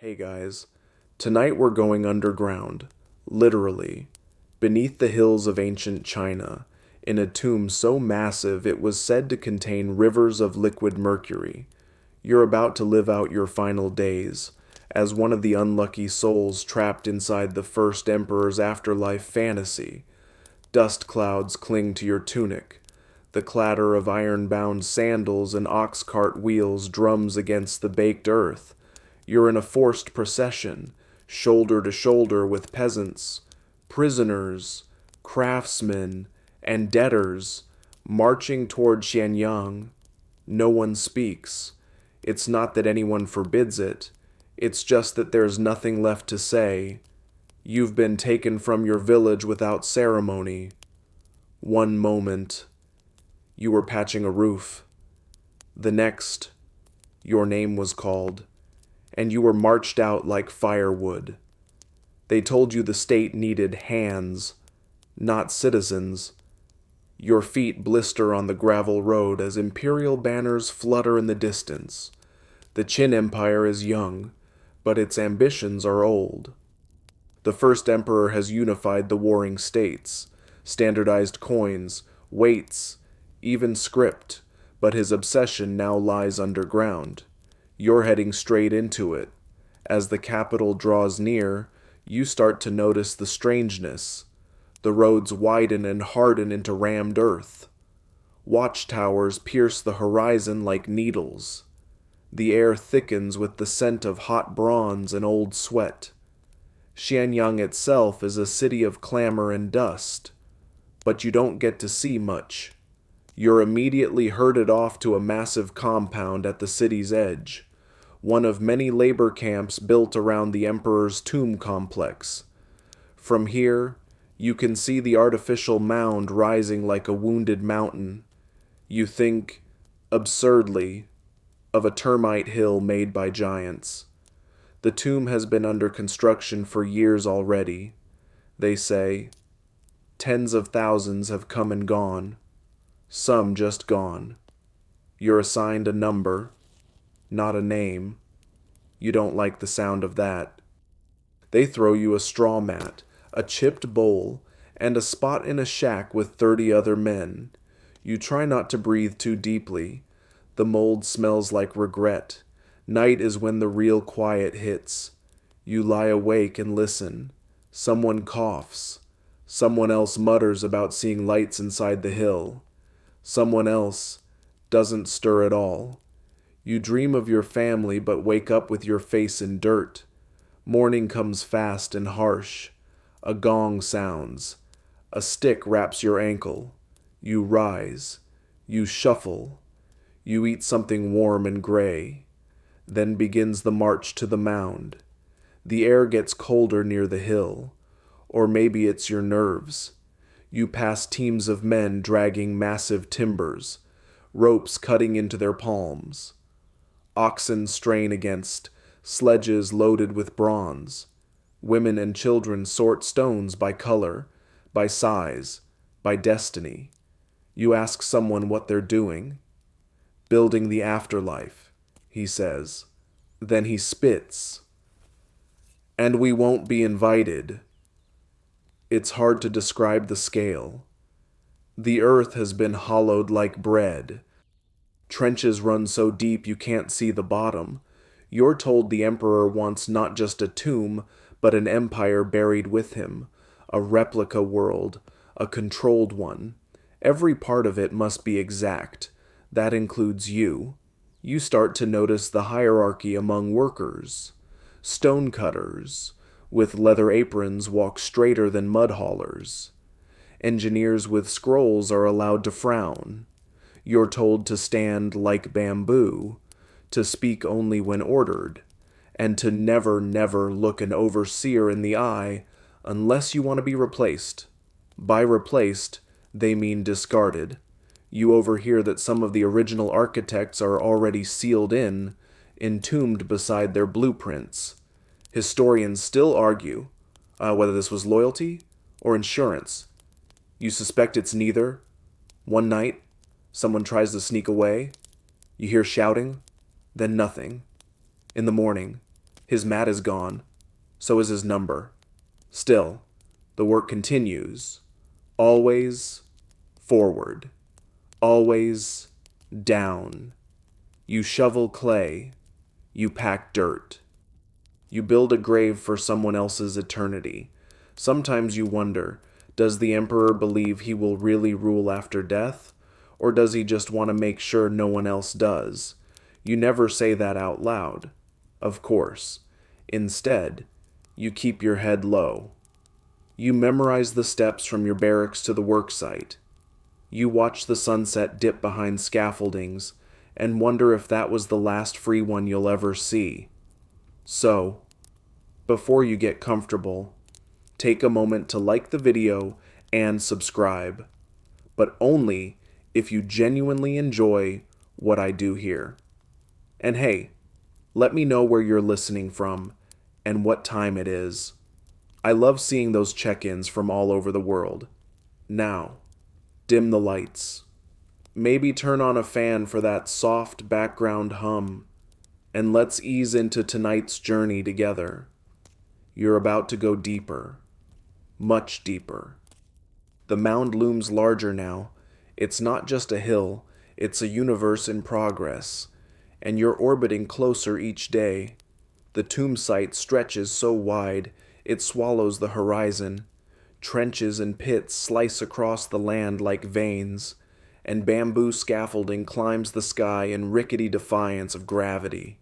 Hey guys, tonight we're going underground, literally, beneath the hills of ancient China, in a tomb so massive it was said to contain rivers of liquid mercury. You're about to live out your final days, as one of the unlucky souls trapped inside the first emperor's afterlife fantasy. Dust clouds cling to your tunic. The clatter of iron-bound sandals and ox cart wheels drums against the baked earth. You're in a forced procession, shoulder to shoulder with peasants, prisoners, craftsmen, and debtors, marching toward Xianyang. No one speaks. It's not that anyone forbids it. It's just that there's nothing left to say. You've been taken from your village without ceremony. One moment, you were patching a roof. The next, your name was called, and you were marched out like firewood. They told you the state needed hands, not citizens. Your feet blister on the gravel road as imperial banners flutter in the distance. The Qin Empire is young, but its ambitions are old. The first emperor has unified the warring states, standardized coins, weights, even script, but his obsession now lies underground. You're heading straight into it. As the capital draws near, you start to notice the strangeness. The roads widen and harden into rammed earth. Watchtowers pierce the horizon like needles. The air thickens with the scent of hot bronze and old sweat. Xianyang itself is a city of clamor and dust, but you don't get to see much. You're immediately herded off to a massive compound at the city's edge, one of many labor camps built around the emperor's tomb complex. From here, you can see the artificial mound rising like a wounded mountain. You think, absurdly, of a termite hill made by giants. The tomb has been under construction for years already. They say, tens of thousands have come and gone. Some just gone. You're assigned a number, not a name. You don't like the sound of that. They throw you a straw mat, a chipped bowl, and a spot in a shack with 30 other men. You try not to breathe too deeply. The mold smells like regret. Night is when the real quiet hits. You lie awake and listen. Someone coughs. Someone else mutters about seeing lights inside the hill. Someone else doesn't stir at all. You dream of your family but wake up with your face in dirt. Morning comes fast and harsh. A gong sounds. A stick wraps your ankle. You rise. You shuffle. You eat something warm and gray. Then begins the march to the mound. The air gets colder near the hill. Or maybe it's your nerves. You pass teams of men dragging massive timbers, ropes cutting into their palms. Oxen strain against sledges loaded with bronze. Women and children sort stones by color, by size, by destiny. You ask someone what they're doing. Building the afterlife, he says. Then he spits. And we won't be invited. It's hard to describe the scale. The earth has been hollowed like bread. Trenches run so deep you can't see the bottom. You're told the emperor wants not just a tomb, but an empire buried with him. A replica world, a controlled one. Every part of it must be exact. That includes you. You start to notice the hierarchy among workers. Stonecutters, with leather aprons, walk straighter than mud haulers. Engineers with scrolls are allowed to frown. You're told to stand like bamboo, to speak only when ordered, and to never, never look an overseer in the eye unless you want to be replaced. By replaced, they mean discarded. You overhear that some of the original architects are already sealed in, entombed beside their blueprints. Historians still argue whether this was loyalty or insurance. You suspect it's neither. One night, someone tries to sneak away. You hear shouting, then nothing. In the morning, His mat is gone. So is his number. Still, the work continues. Always forward. Always down. You shovel clay. You pack dirt. You build a grave for someone else's eternity. Sometimes you wonder, does the emperor believe he will really rule after death? Or does he just want to make sure no one else does? You never say that out loud, of course. Instead, you keep your head low. You memorize the steps from your barracks to the worksite. You watch the sunset dip behind scaffoldings and wonder if that was the last free one you'll ever see. So, before you get comfortable, take a moment to like the video and subscribe, but only if you genuinely enjoy what I do here. And hey, let me know where you're listening from and what time it is. I love seeing those check-ins from all over the world. Now, dim the lights. Maybe turn on a fan for that soft background hum, and let's ease into tonight's journey together. You're about to go deeper, much deeper. The mound looms larger now. It's not just a hill, it's a universe in progress, and you're orbiting closer each day. The tomb site stretches so wide, it swallows the horizon. Trenches and pits slice across the land like veins, and bamboo scaffolding climbs the sky in rickety defiance of gravity.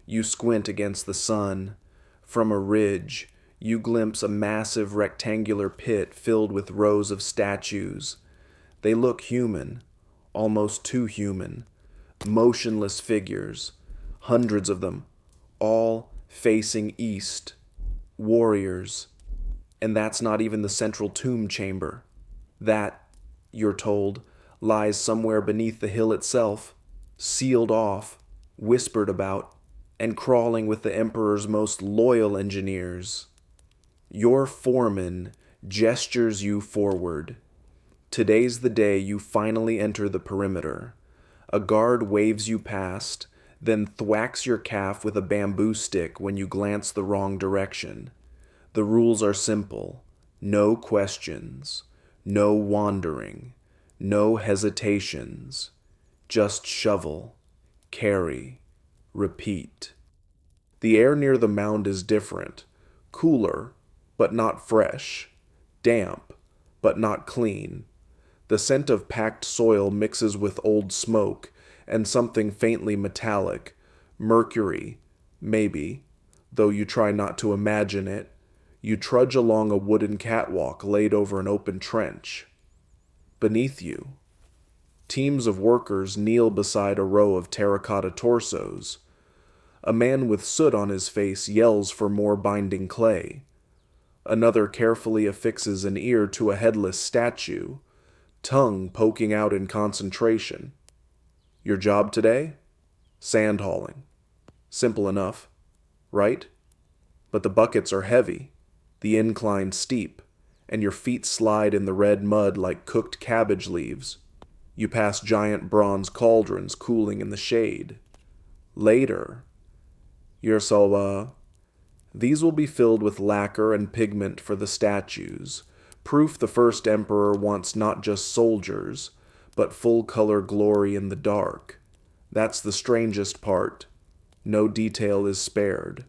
You squint against the sun. From a ridge, you glimpse a massive rectangular pit filled with rows of statues. They look human, almost too human. Motionless figures, hundreds of them, all facing east. Warriors. And that's not even the central tomb chamber. That, you're told, lies somewhere beneath the hill itself, sealed off, whispered about, and crawling with the Emperor's most loyal engineers. Your foreman gestures you forward. Today's the day you finally enter the perimeter. A guard waves you past, then thwacks your calf with a bamboo stick when you glance the wrong direction. The rules are simple. No questions. No wandering. No hesitations. Just shovel. Carry. Repeat. The air near the mound is different. Cooler, but not fresh. Damp, but not clean. The scent of packed soil mixes with old smoke and something faintly metallic. Mercury, maybe, though you try not to imagine it. You trudge along a wooden catwalk laid over an open trench. Beneath you, teams of workers kneel beside a row of terracotta torsos. A man with soot on his face yells for more binding clay. Another carefully affixes an ear to a headless statue, tongue poking out in concentration. Your job today? Sand hauling. Simple enough, right? But the buckets are heavy, the incline steep, and your feet slide in the red mud like cooked cabbage leaves. You pass giant bronze cauldrons cooling in the shade. Later, these will be filled with lacquer and pigment for the statues, proof the first emperor wants not just soldiers, but full-color glory in the dark. That's the strangest part. No detail is spared.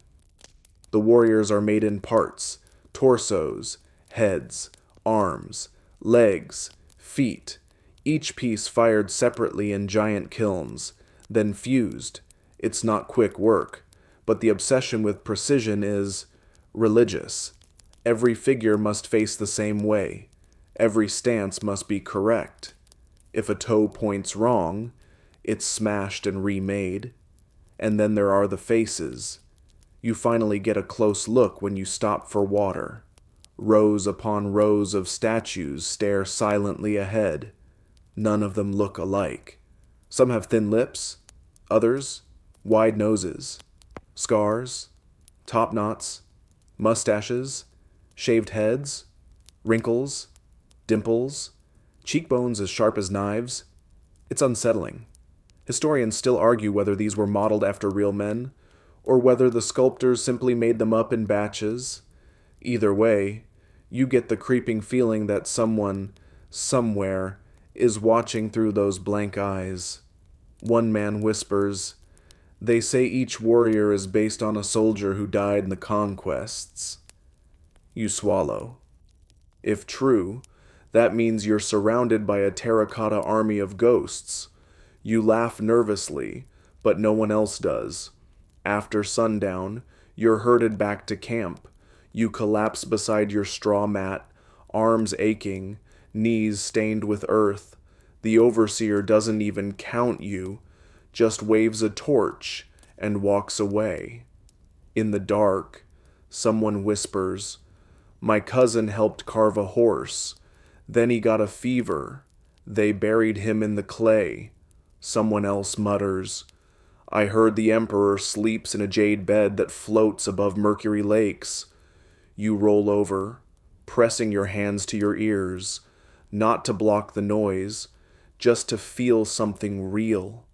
The warriors are made in parts, torsos, heads, arms, legs, feet, each piece fired separately in giant kilns, then fused. It's not quick work, but the obsession with precision is religious. Every figure must face the same way. Every stance must be correct. If a toe points wrong, it's smashed and remade. And then there are the faces. You finally get a close look when you stop for water. Rows upon rows of statues stare silently ahead. None of them look alike. Some have thin lips, others wide noses, scars, top knots, mustaches, shaved heads, wrinkles, dimples, cheekbones as sharp as knives. It's unsettling. Historians still argue whether these were modeled after real men, or whether the sculptors simply made them up in batches. Either way, you get the creeping feeling that someone, somewhere, is watching through those blank eyes. One man whispers, "They say each warrior is based on a soldier who died in the conquests." You swallow. If true, that means you're surrounded by a terracotta army of ghosts. You laugh nervously, but no one else does. After sundown, you're herded back to camp. You collapse beside your straw mat, arms aching, knees stained with earth. The overseer doesn't even count you, just waves a torch and walks away. In the dark, someone whispers, "My cousin helped carve a horse. Then he got a fever. They buried him in the clay." Someone else mutters, "I heard the emperor sleeps in a jade bed that floats above Mercury lakes." You roll over, pressing your hands to your ears, not to block the noise, just to feel something real,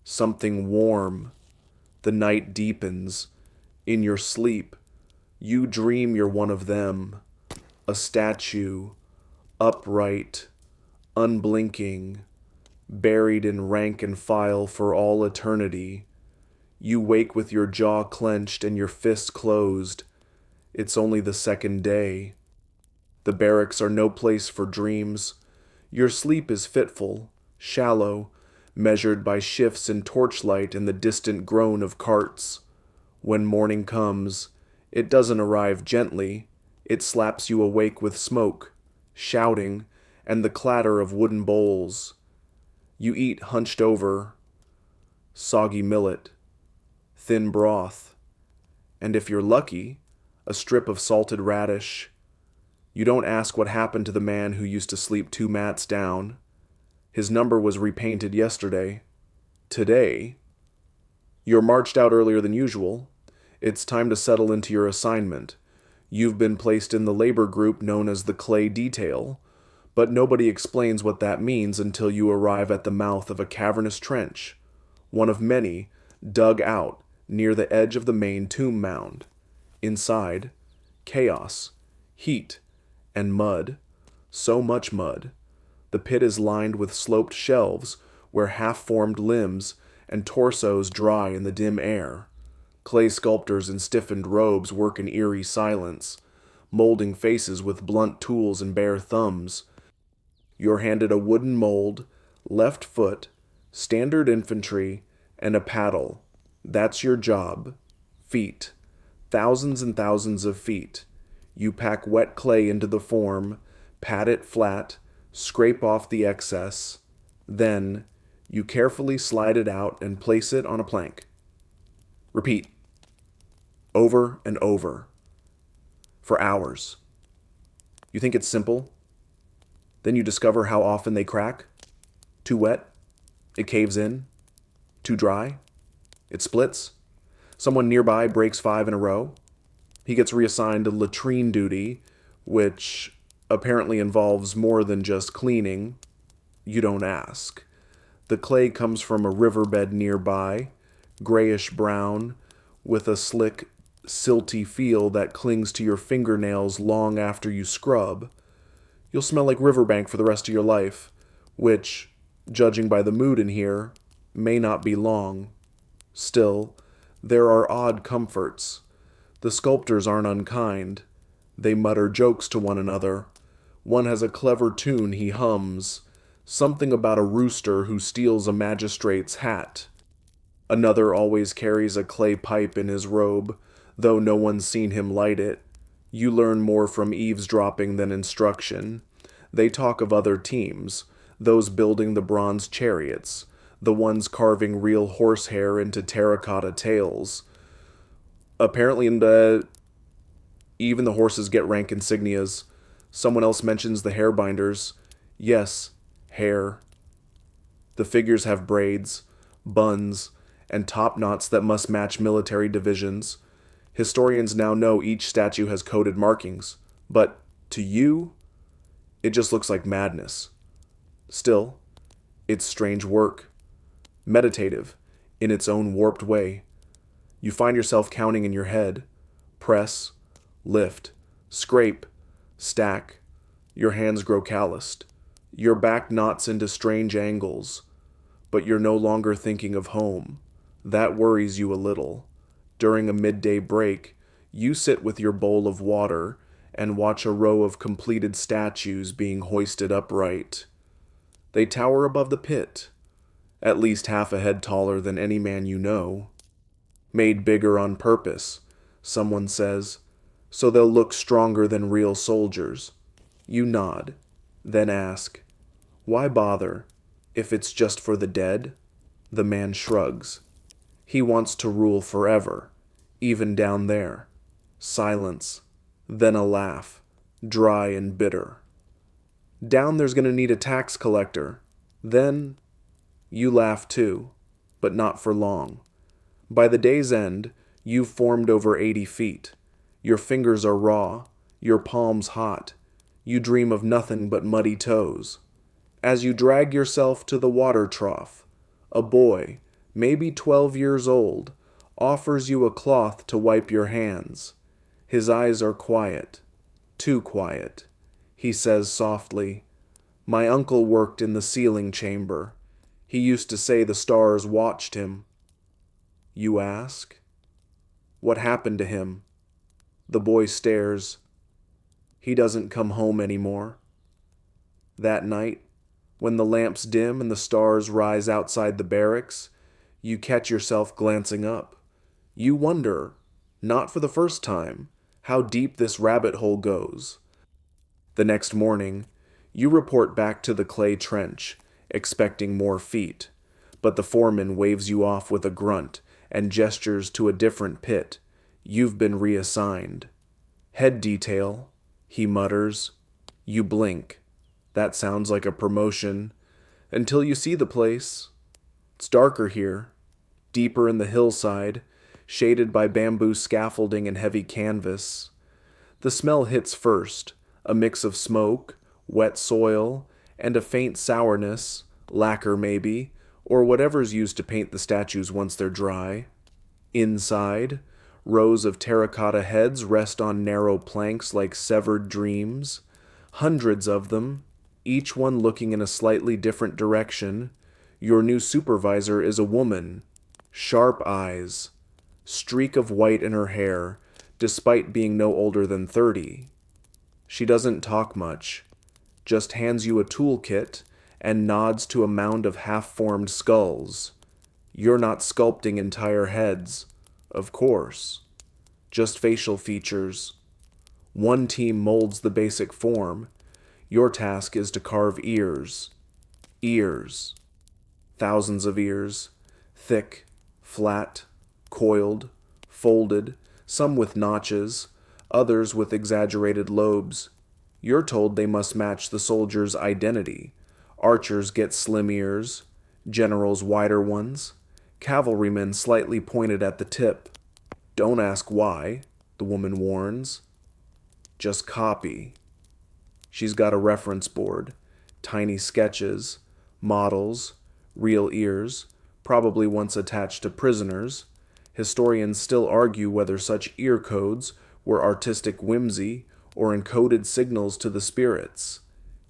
something warm. The night deepens. In your sleep, you dream you're one of them, a statue, upright, unblinking, buried in rank and file for all eternity. You wake with your jaw clenched and your fists closed. It's only the second day. The barracks are no place for dreams. Your sleep is fitful, shallow, measured by shifts in torchlight and the distant groan of carts. When morning comes, it doesn't arrive gently. It slaps you awake with smoke, shouting, and the clatter of wooden bowls. You eat hunched over, soggy millet, thin broth, and if you're lucky, a strip of salted radish. You don't ask what happened to the man who used to sleep 2 mats down. His number was repainted yesterday. Today, you're marched out earlier than usual. It's time to settle into your assignment. You've been placed in the labor group known as the Clay Detail, but nobody explains what that means until you arrive at the mouth of a cavernous trench, one of many dug out near the edge of the main tomb mound. Inside, chaos, heat, and mud. So much mud. The pit is lined with sloped shelves where half-formed limbs and torsos dry in the dim air. Clay sculptors in stiffened robes work in eerie silence, molding faces with blunt tools and bare thumbs. You're handed a wooden mold, left foot, standard infantry, and a paddle. That's your job. Feet. Thousands and thousands of feet. You pack wet clay into the form, pat it flat, scrape off the excess. Then, you carefully slide it out and place it on a plank. Repeat. Over and over. For hours. You think it's simple? Then you discover how often they crack. Too wet? It caves in. Too dry? It splits. Someone nearby breaks 5 in a row. He gets reassigned to latrine duty, which apparently involves more than just cleaning. You don't ask. The clay comes from a riverbed nearby, grayish-brown, with a slick, silty feel that clings to your fingernails long after you scrub. You'll smell like riverbank for the rest of your life, which, judging by the mood in here, may not be long. Still, there are odd comforts. The sculptors aren't unkind. They mutter jokes to one another. One has a clever tune he hums, something about a rooster who steals a magistrate's hat. Another always carries a clay pipe in his robe, though no one's seen him light it. You learn more from eavesdropping than instruction. They talk of other teams, those building the bronze chariots, the ones carving real horsehair into terracotta tails. Apparently, even the horses get rank insignias. Someone else mentions the hair binders. Yes, hair. The figures have braids, buns, and top knots that must match military divisions. Historians now know each statue has coded markings, but to you, it just looks like madness. Still, it's strange work. Meditative, in its own warped way. You find yourself counting in your head. Press, lift, scrape, stack. Your hands grow calloused. Your back knots into strange angles. But you're no longer thinking of home. That worries you a little. During a midday break, you sit with your bowl of water and watch a row of completed statues being hoisted upright. They tower above the pit, at least half a head taller than any man you know. Made bigger on purpose, someone says, so they'll look stronger than real soldiers. You nod, then ask, why bother, if it's just for the dead? The man shrugs. He wants to rule forever, even down there. Silence, then a laugh, dry and bitter. Down there's going to need a tax collector. Then, you laugh too, but not for long. By the day's end, you've formed over 80 feet. Your fingers are raw, your palms hot. You dream of nothing but muddy toes. As you drag yourself to the water trough, a boy, maybe 12 years old, offers you a cloth to wipe your hands. His eyes are quiet, too quiet. He says softly, "My uncle worked in the sealing chamber. He used to say the stars watched him." You ask, "What happened to him?" The boy stares. "He doesn't come home anymore." That night, when the lamps dim and the stars rise outside the barracks, you catch yourself glancing up. You wonder, not for the first time, how deep this rabbit hole goes. The next morning, you report back to the clay trench, expecting more feet, but the foreman waves you off with a grunt and gestures to a different pit. You've been reassigned. "Head detail," he mutters. You blink. That sounds like a promotion, until you see the place. It's darker here, deeper in the hillside, shaded by bamboo scaffolding and heavy canvas. The smell hits first, a mix of smoke, wet soil, and a faint sourness, lacquer maybe, or whatever's used to paint the statues once they're dry. Inside, rows of terracotta heads rest on narrow planks like severed dreams. Hundreds of them, each one looking in a slightly different direction. Your new supervisor is a woman. Sharp eyes. Streak of white in her hair, despite being no older than 30. She doesn't talk much, just hands you a toolkit and nods to a mound of half-formed skulls. You're not sculpting entire heads, of course. Just facial features. One team molds the basic form. Your task is to carve ears. Ears. Thousands of ears. Thick, flat, coiled, folded, some with notches, others with exaggerated lobes. You're told they must match the soldier's identity. Archers get slim ears, generals wider ones, cavalrymen slightly pointed at the tip. Don't ask why, the woman warns. Just copy. She's got a reference board, tiny sketches, models, real ears, probably once attached to prisoners. Historians still argue whether such ear codes were artistic whimsy or encoded signals to the spirits.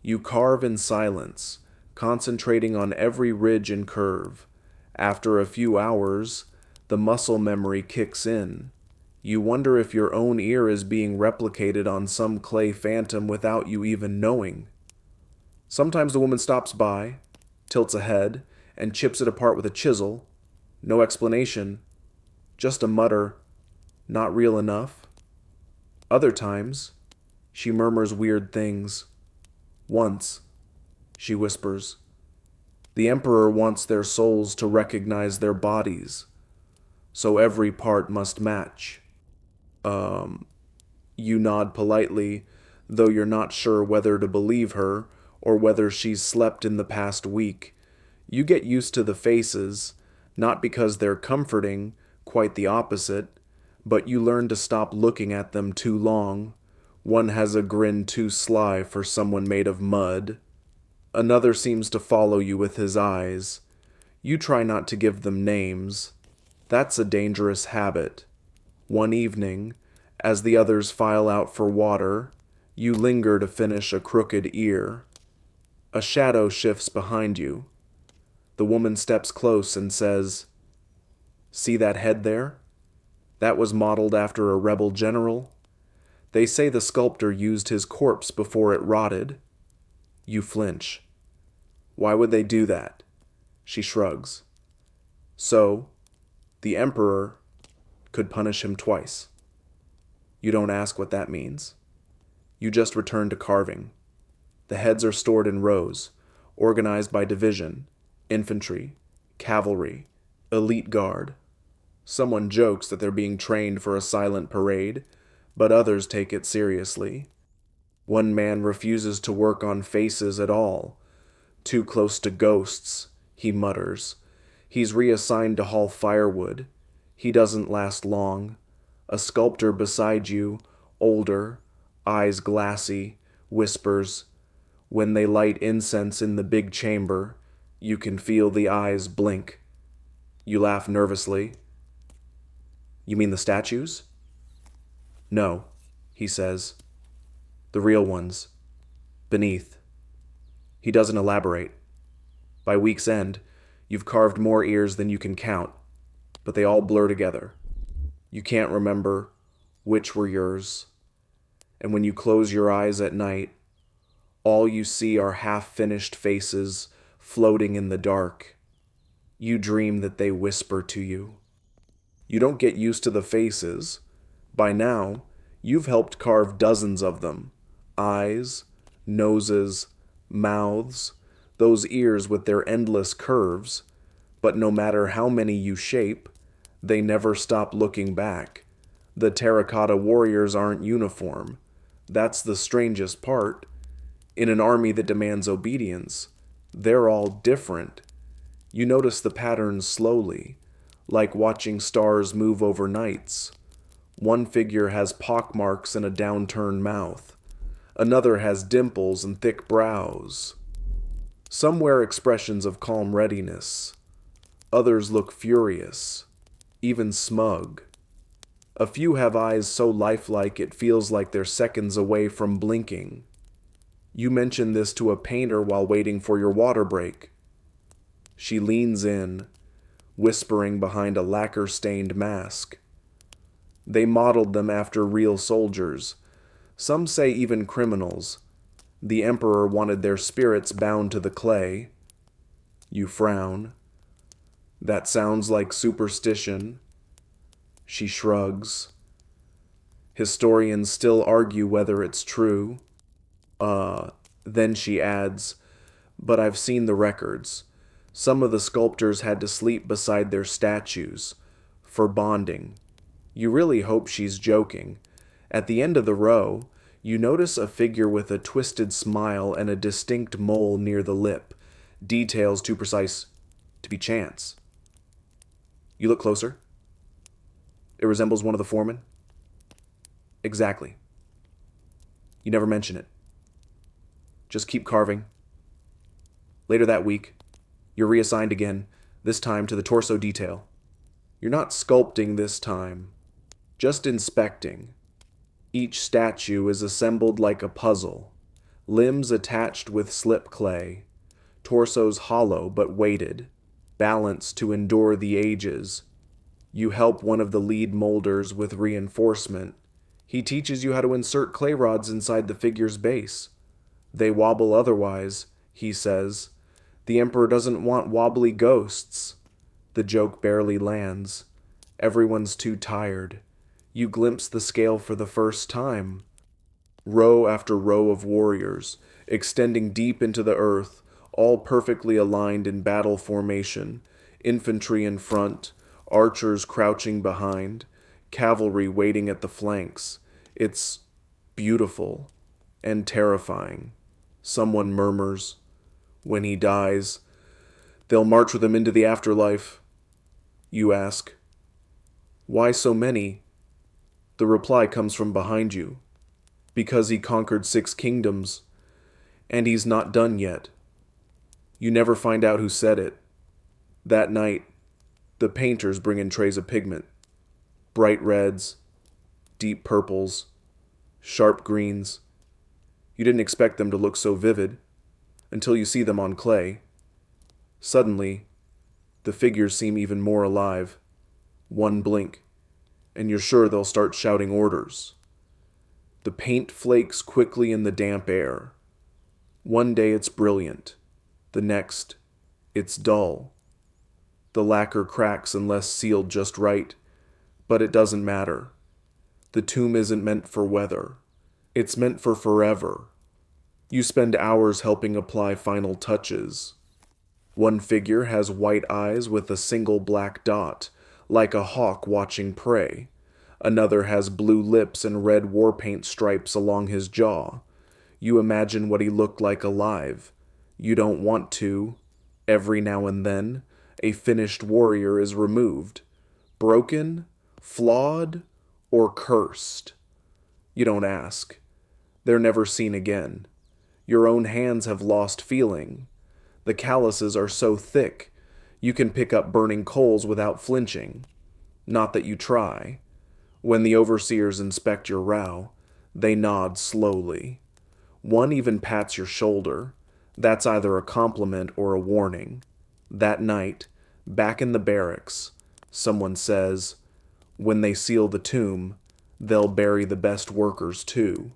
You carve in silence, concentrating on every ridge and curve. After a few hours, the muscle memory kicks in. You wonder if your own ear is being replicated on some clay phantom without you even knowing. Sometimes the woman stops by, tilts a head, and chips it apart with a chisel. No explanation, just a mutter, "Not real enough." Other times, she murmurs weird things. Once, she whispers, "The Emperor wants their souls to recognize their bodies, so every part must match." You nod politely, though you're not sure whether to believe her or whether she's slept in the past week. You get used to the faces, not because they're comforting, quite the opposite, but you learn to stop looking at them too long. One has a grin too sly for someone made of mud. Another seems to follow you with his eyes. You try not to give them names. That's a dangerous habit. One evening, as the others file out for water, you linger to finish a crooked ear. A shadow shifts behind you. The woman steps close and says, "See that head there? That was modeled after a rebel general. They say the sculptor used his corpse before it rotted." You flinch. "Why would they do that?" She shrugs. "So, the emperor could punish him twice." You don't ask what that means. You just return to carving. The heads are stored in rows, organized by division: infantry, cavalry, elite guard. Someone jokes that they're being trained for a silent parade, but others take it seriously. One man refuses to work on faces at all. "Too close to ghosts," he mutters. He's reassigned to haul firewood. He doesn't last long. A sculptor beside you, older, eyes glassy, whispers. When they light incense in the big chamber, you can feel the eyes blink. You laugh nervously. "You mean the statues?" "No," he says. "The real ones. Beneath." He doesn't elaborate. By week's end, you've carved more ears than you can count, but they all blur together. You can't remember which were yours. And when you close your eyes at night, all you see are half-finished faces floating in the dark. You dream that they whisper to you. You don't get used to the faces. By now, you've helped carve dozens of them. Eyes, noses, mouths, those ears with their endless curves. But no matter how many you shape, they never stop looking back. The terracotta warriors aren't uniform. That's the strangest part. In an army that demands obedience, they're all different. You notice the patterns slowly, like watching stars move over nights. One figure has pockmarks and a downturned mouth. Another has dimples and thick brows. Some wear expressions of calm readiness. Others look furious, even smug. A few have eyes so lifelike it feels like they're seconds away from blinking. You mention this to a painter while waiting for your water break. She leans in, whispering behind a lacquer-stained mask. They modeled them after real soldiers. Some say even criminals. The emperor wanted their spirits bound to the clay. You frown. That sounds like superstition. She shrugs. Historians still argue whether it's true. Then she adds, "But I've seen the records. Some of the sculptors had to sleep beside their statues for bonding." You really hope she's joking. At the end of the row, you notice a figure with a twisted smile and a distinct mole near the lip, details too precise to be chance. You look closer. It resembles one of the foremen. Exactly. You never mention it. Just keep carving. Later that week, you're reassigned again, this time to the torso detail. You're not sculpting this time, just inspecting. Each statue is assembled like a puzzle, limbs attached with slip clay, torsos hollow but weighted, balanced to endure the ages. You help one of the lead molders with reinforcement. He teaches you how to insert clay rods inside the figure's base. They wobble otherwise, he says. The emperor doesn't want wobbly ghosts. The joke barely lands. Everyone's too tired. You glimpse the scale for the first time. Row after row of warriors, extending deep into the earth, all perfectly aligned in battle formation. Infantry in front, archers crouching behind, cavalry waiting at the flanks. It's beautiful and terrifying. Someone murmurs, "When he dies, they'll march with him into the afterlife." You ask, "Why so many?" The reply comes from behind you. "Because he conquered 6 kingdoms, and he's not done yet." You never find out who said it. That night, The painters bring in trays of pigment, bright reds, deep purples, sharp greens. You didn't expect them to look so vivid until you see them on clay. Suddenly, the figures seem even more alive. One blink, and you're sure they'll start shouting orders. The paint flakes quickly in the damp air. One day it's brilliant. The next, it's dull. The lacquer cracks unless sealed just right, but it doesn't matter. The tomb isn't meant for weather. It's meant for forever. You spend hours helping apply final touches. One figure has white eyes with a single black dot, like a hawk watching prey. Another has blue lips and red war paint stripes along his jaw. You imagine what he looked like alive. You don't want to. Every now and then, a finished warrior is removed. Broken, flawed, or cursed. You don't ask. They're never seen again. Your own hands have lost feeling. The calluses are so thick, you can pick up burning coals without flinching. Not that you try. When the overseers inspect your row, they nod slowly. One even pats your shoulder. That's either a compliment or a warning. That night, back in the barracks, someone says, when they seal the tomb, they'll bury the best workers too.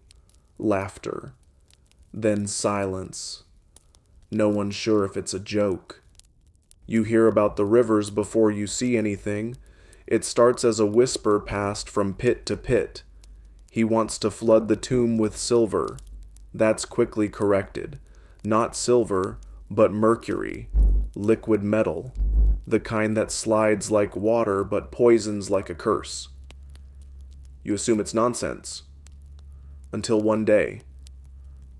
Laughter. Then silence. No one's sure if it's a joke. You hear about the rivers before you see anything. It starts as a whisper passed from pit to pit. He wants to flood the tomb with silver. That's quickly corrected. Not silver, but mercury. Liquid metal. The kind that slides like water but poisons like a curse. You assume it's nonsense. Until one day,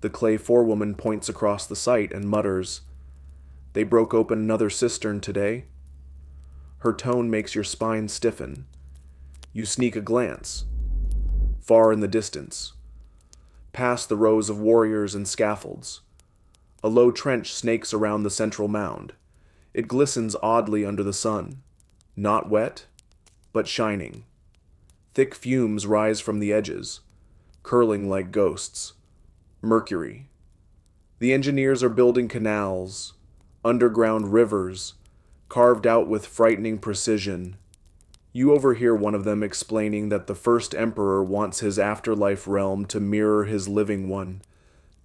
the clay forewoman points across the site and mutters, "They broke open another cistern today." Her tone makes your spine stiffen. You sneak a glance. Far in the distance, past the rows of warriors and scaffolds, a low trench snakes around the central mound. It glistens oddly under the sun. Not wet, but shining. Thick fumes rise from the edges, curling like ghosts. Mercury. The engineers are building canals, underground rivers, carved out with frightening precision. You overhear one of them explaining that the first emperor wants his afterlife realm to mirror his living one.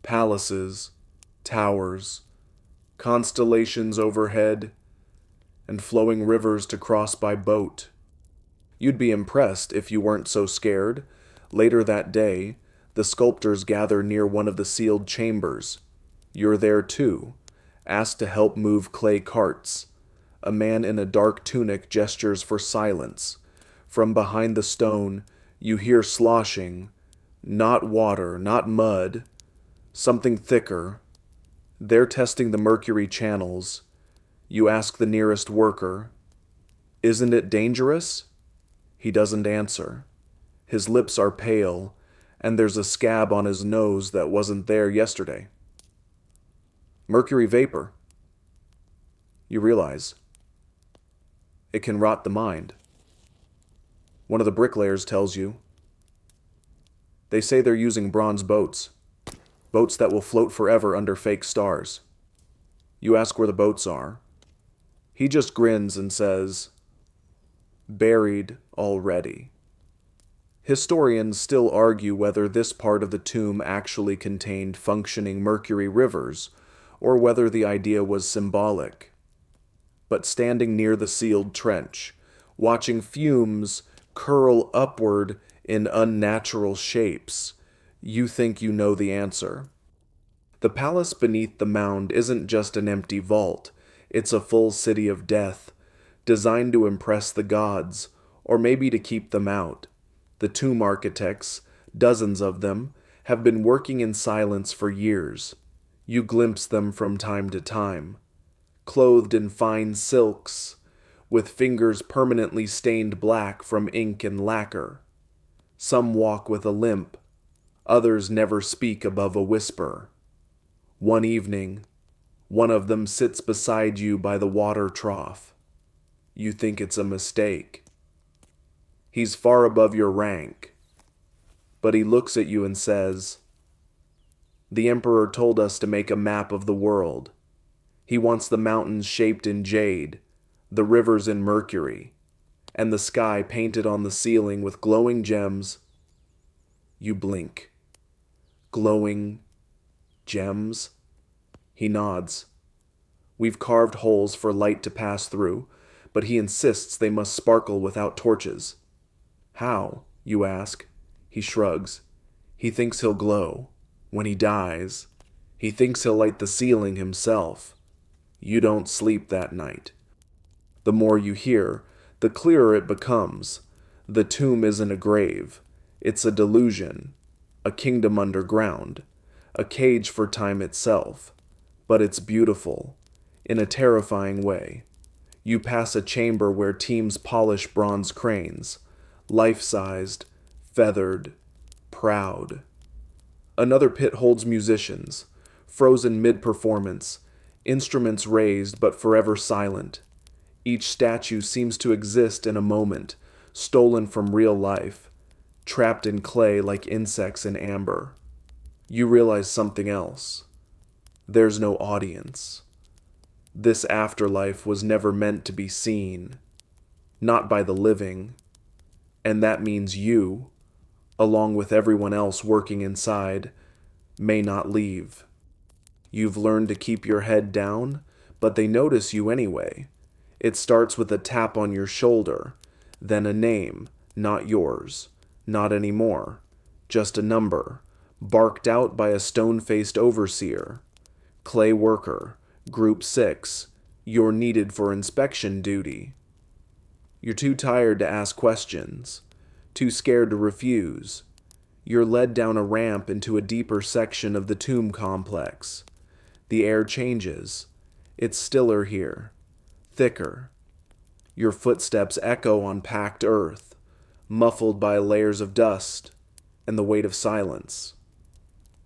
Palaces, towers, constellations overhead, and flowing rivers to cross by boat. You'd be impressed if you weren't so scared. Later that day, the sculptors gather near one of the sealed chambers. You're there too, asked to help move clay carts. A man in a dark tunic gestures for silence. From behind the stone, you hear sloshing. Not water, not mud. Something thicker. They're testing the mercury channels. You ask the nearest worker, "Isn't it dangerous?" He doesn't answer. His lips are pale, and there's a scab on his nose that wasn't there yesterday. Mercury vapor. You realize it can rot the mind. One of the bricklayers tells you. They say they're using bronze boats. Boats that will float forever under fake stars. You ask where the boats are. He just grins and says, "Buried already." Historians still argue whether this part of the tomb actually contained functioning mercury rivers, or whether the idea was symbolic. But standing near the sealed trench, watching fumes curl upward in unnatural shapes, you think you know the answer. The palace beneath the mound isn't just an empty vault, it's a full city of death, designed to impress the gods, or maybe to keep them out. The tomb architects, dozens of them, have been working in silence for years. You glimpse them from time to time, clothed in fine silks, with fingers permanently stained black from ink and lacquer. Some walk with a limp, others never speak above a whisper. One evening, one of them sits beside you by the water trough. You think it's a mistake. He's far above your rank. But he looks at you and says, "The Emperor told us to make a map of the world. He wants the mountains shaped in jade, the rivers in mercury, and the sky painted on the ceiling with glowing gems." You blink. Glowing gems? He nods. "We've carved holes for light to pass through, but he insists they must sparkle without torches." "How?" you ask. He shrugs. "He thinks he'll glow. When he dies, he thinks he'll light the ceiling himself." You don't sleep that night. The more you hear, the clearer it becomes. The tomb isn't a grave. It's a delusion, a kingdom underground, a cage for time itself. But it's beautiful, in a terrifying way. You pass a chamber where teams polish bronze cranes, life-sized, feathered, proud. Another pit holds musicians, frozen mid-performance, instruments raised but forever silent. Each statue seems to exist in a moment, stolen from real life, trapped in clay like insects in amber. You realize something else. There's no audience. This afterlife was never meant to be seen, not by the living, and that means you, along with everyone else working inside, may not leave. You've learned to keep your head down, but they notice you anyway. It starts with a tap on your shoulder, then a name, not yours, not anymore, just a number, barked out by a stone-faced overseer. Clay worker, Group 6, you're needed for inspection duty. You're too tired to ask questions, too scared to refuse. You're led down a ramp into a deeper section of the tomb complex. The air changes. It's stiller here, thicker. Your footsteps echo on packed earth, muffled by layers of dust and the weight of silence.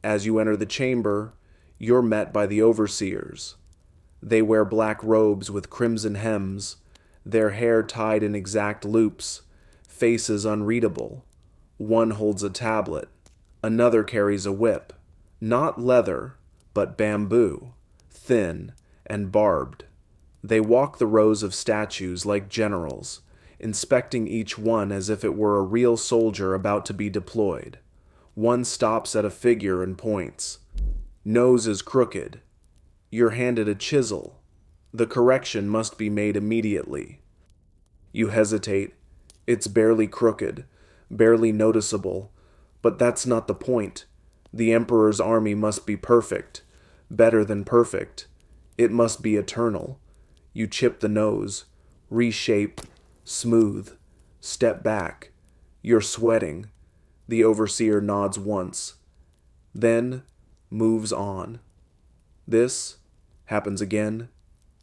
As you enter the chamber, you're met by the overseers. They wear black robes with crimson hems, their hair tied in exact loops, faces unreadable. One holds a tablet, another carries a whip, not leather, but bamboo, thin and barbed. They walk the rows of statues like generals, inspecting each one as if it were a real soldier about to be deployed. One stops at a figure and points. Nose is crooked. You're handed a chisel. The correction must be made immediately. You hesitate. It's barely crooked, barely noticeable, but that's not the point. The Emperor's army must be perfect, better than perfect. It must be eternal. You chip the nose, reshape, smooth, step back. You're sweating. The overseer nods once, then moves on. This happens again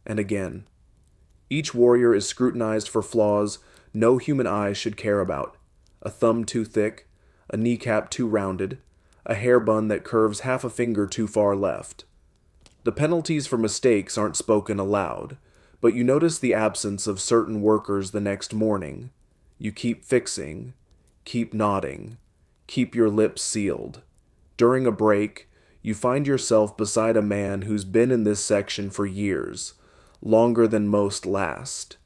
and again. Each warrior is scrutinized for flaws no human eye should care about. A thumb too thick, a kneecap too rounded, a hair bun that curves half a finger too far left. The penalties for mistakes aren't spoken aloud, but you notice the absence of certain workers the next morning. You keep fixing, keep nodding, keep your lips sealed. During a break, you find yourself beside a man who's been in this section for years, longer than most last.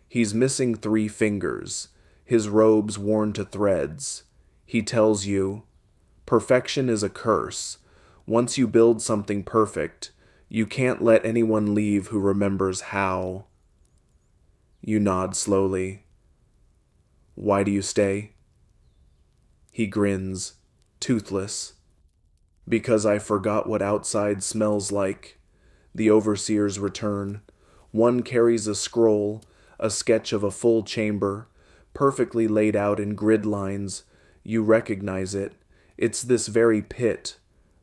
He's missing 3 fingers, his robes worn to threads. He tells you, perfection is a curse. Once you build something perfect, you can't let anyone leave who remembers how. You nod slowly. Why do you stay? He grins, toothless. Because I forgot what outside smells like. The overseers return. One carries a scroll, a sketch of a full chamber, perfectly laid out in grid lines. You recognize it. It's this very pit.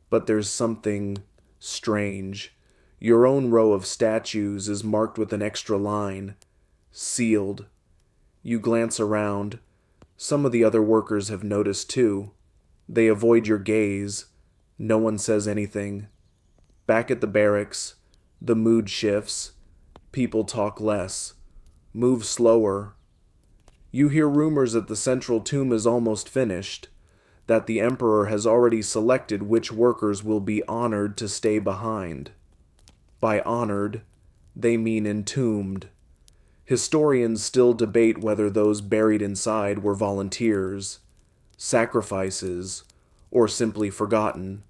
But there's something strange. Your own row of statues is marked with an extra line. Sealed. You glance around. Some of the other workers have noticed too. They avoid your gaze. No one says anything. Back at the barracks, the mood shifts. People talk less. Move slower. You hear rumors that the central tomb is almost finished, that the emperor has already selected which workers will be honored to stay behind. By honored, they mean entombed. Historians still debate whether those buried inside were volunteers, sacrifices, or simply forgotten,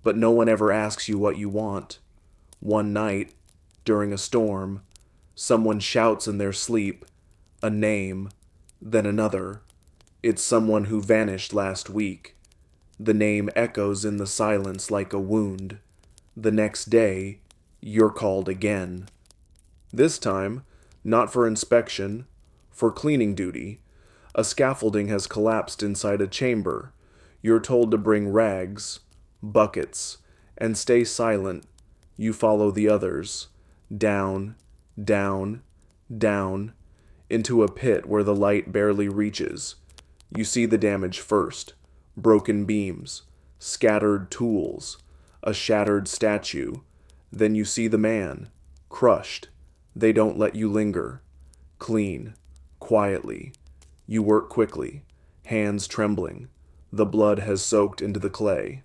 but no one ever asks you what you want. One night, during a storm, someone shouts in their sleep, a name, then another. It's someone who vanished last week. The name echoes in the silence like a wound. The next day, you're called again. This time, not for inspection, for cleaning duty. A scaffolding has collapsed inside a chamber. You're told to bring rags, buckets, and stay silent. You follow the others. Down, down, down, into a pit where the light barely reaches. You see the damage first. Broken beams, scattered tools, a shattered statue. Then you see the man, crushed. They don't let you linger. Clean, quietly. You work quickly, hands trembling. The blood has soaked into the clay.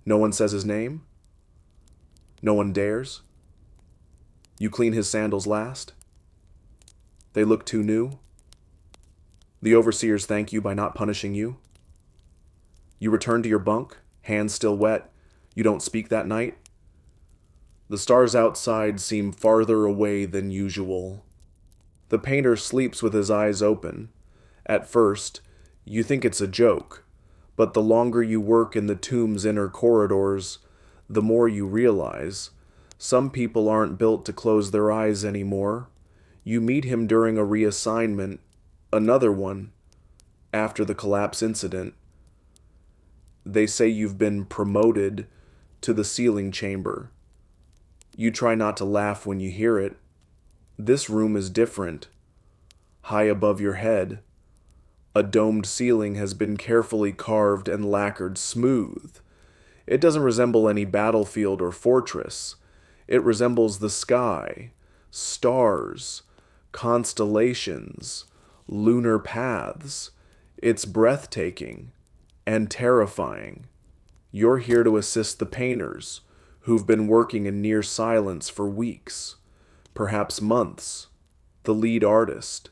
No one says his name? No one dares? You clean his sandals last? They look too new? The overseers thank you by not punishing you? You return to your bunk, hands still wet. You don't speak that night? The stars outside seem farther away than usual. The painter sleeps with his eyes open. At first, you think it's a joke, but the longer you work in the tomb's inner corridors, the more you realize some people aren't built to close their eyes anymore. You meet him during a reassignment, another one, after the collapse incident. They say you've been promoted to the sealing chamber. You try not to laugh when you hear it. This room is different. High above your head, a domed ceiling has been carefully carved and lacquered smooth. It doesn't resemble any battlefield or fortress. It resembles the sky, stars, constellations, lunar paths. It's breathtaking and terrifying. You're here to assist the painters, who've been working in near silence for weeks, perhaps months. The lead artist,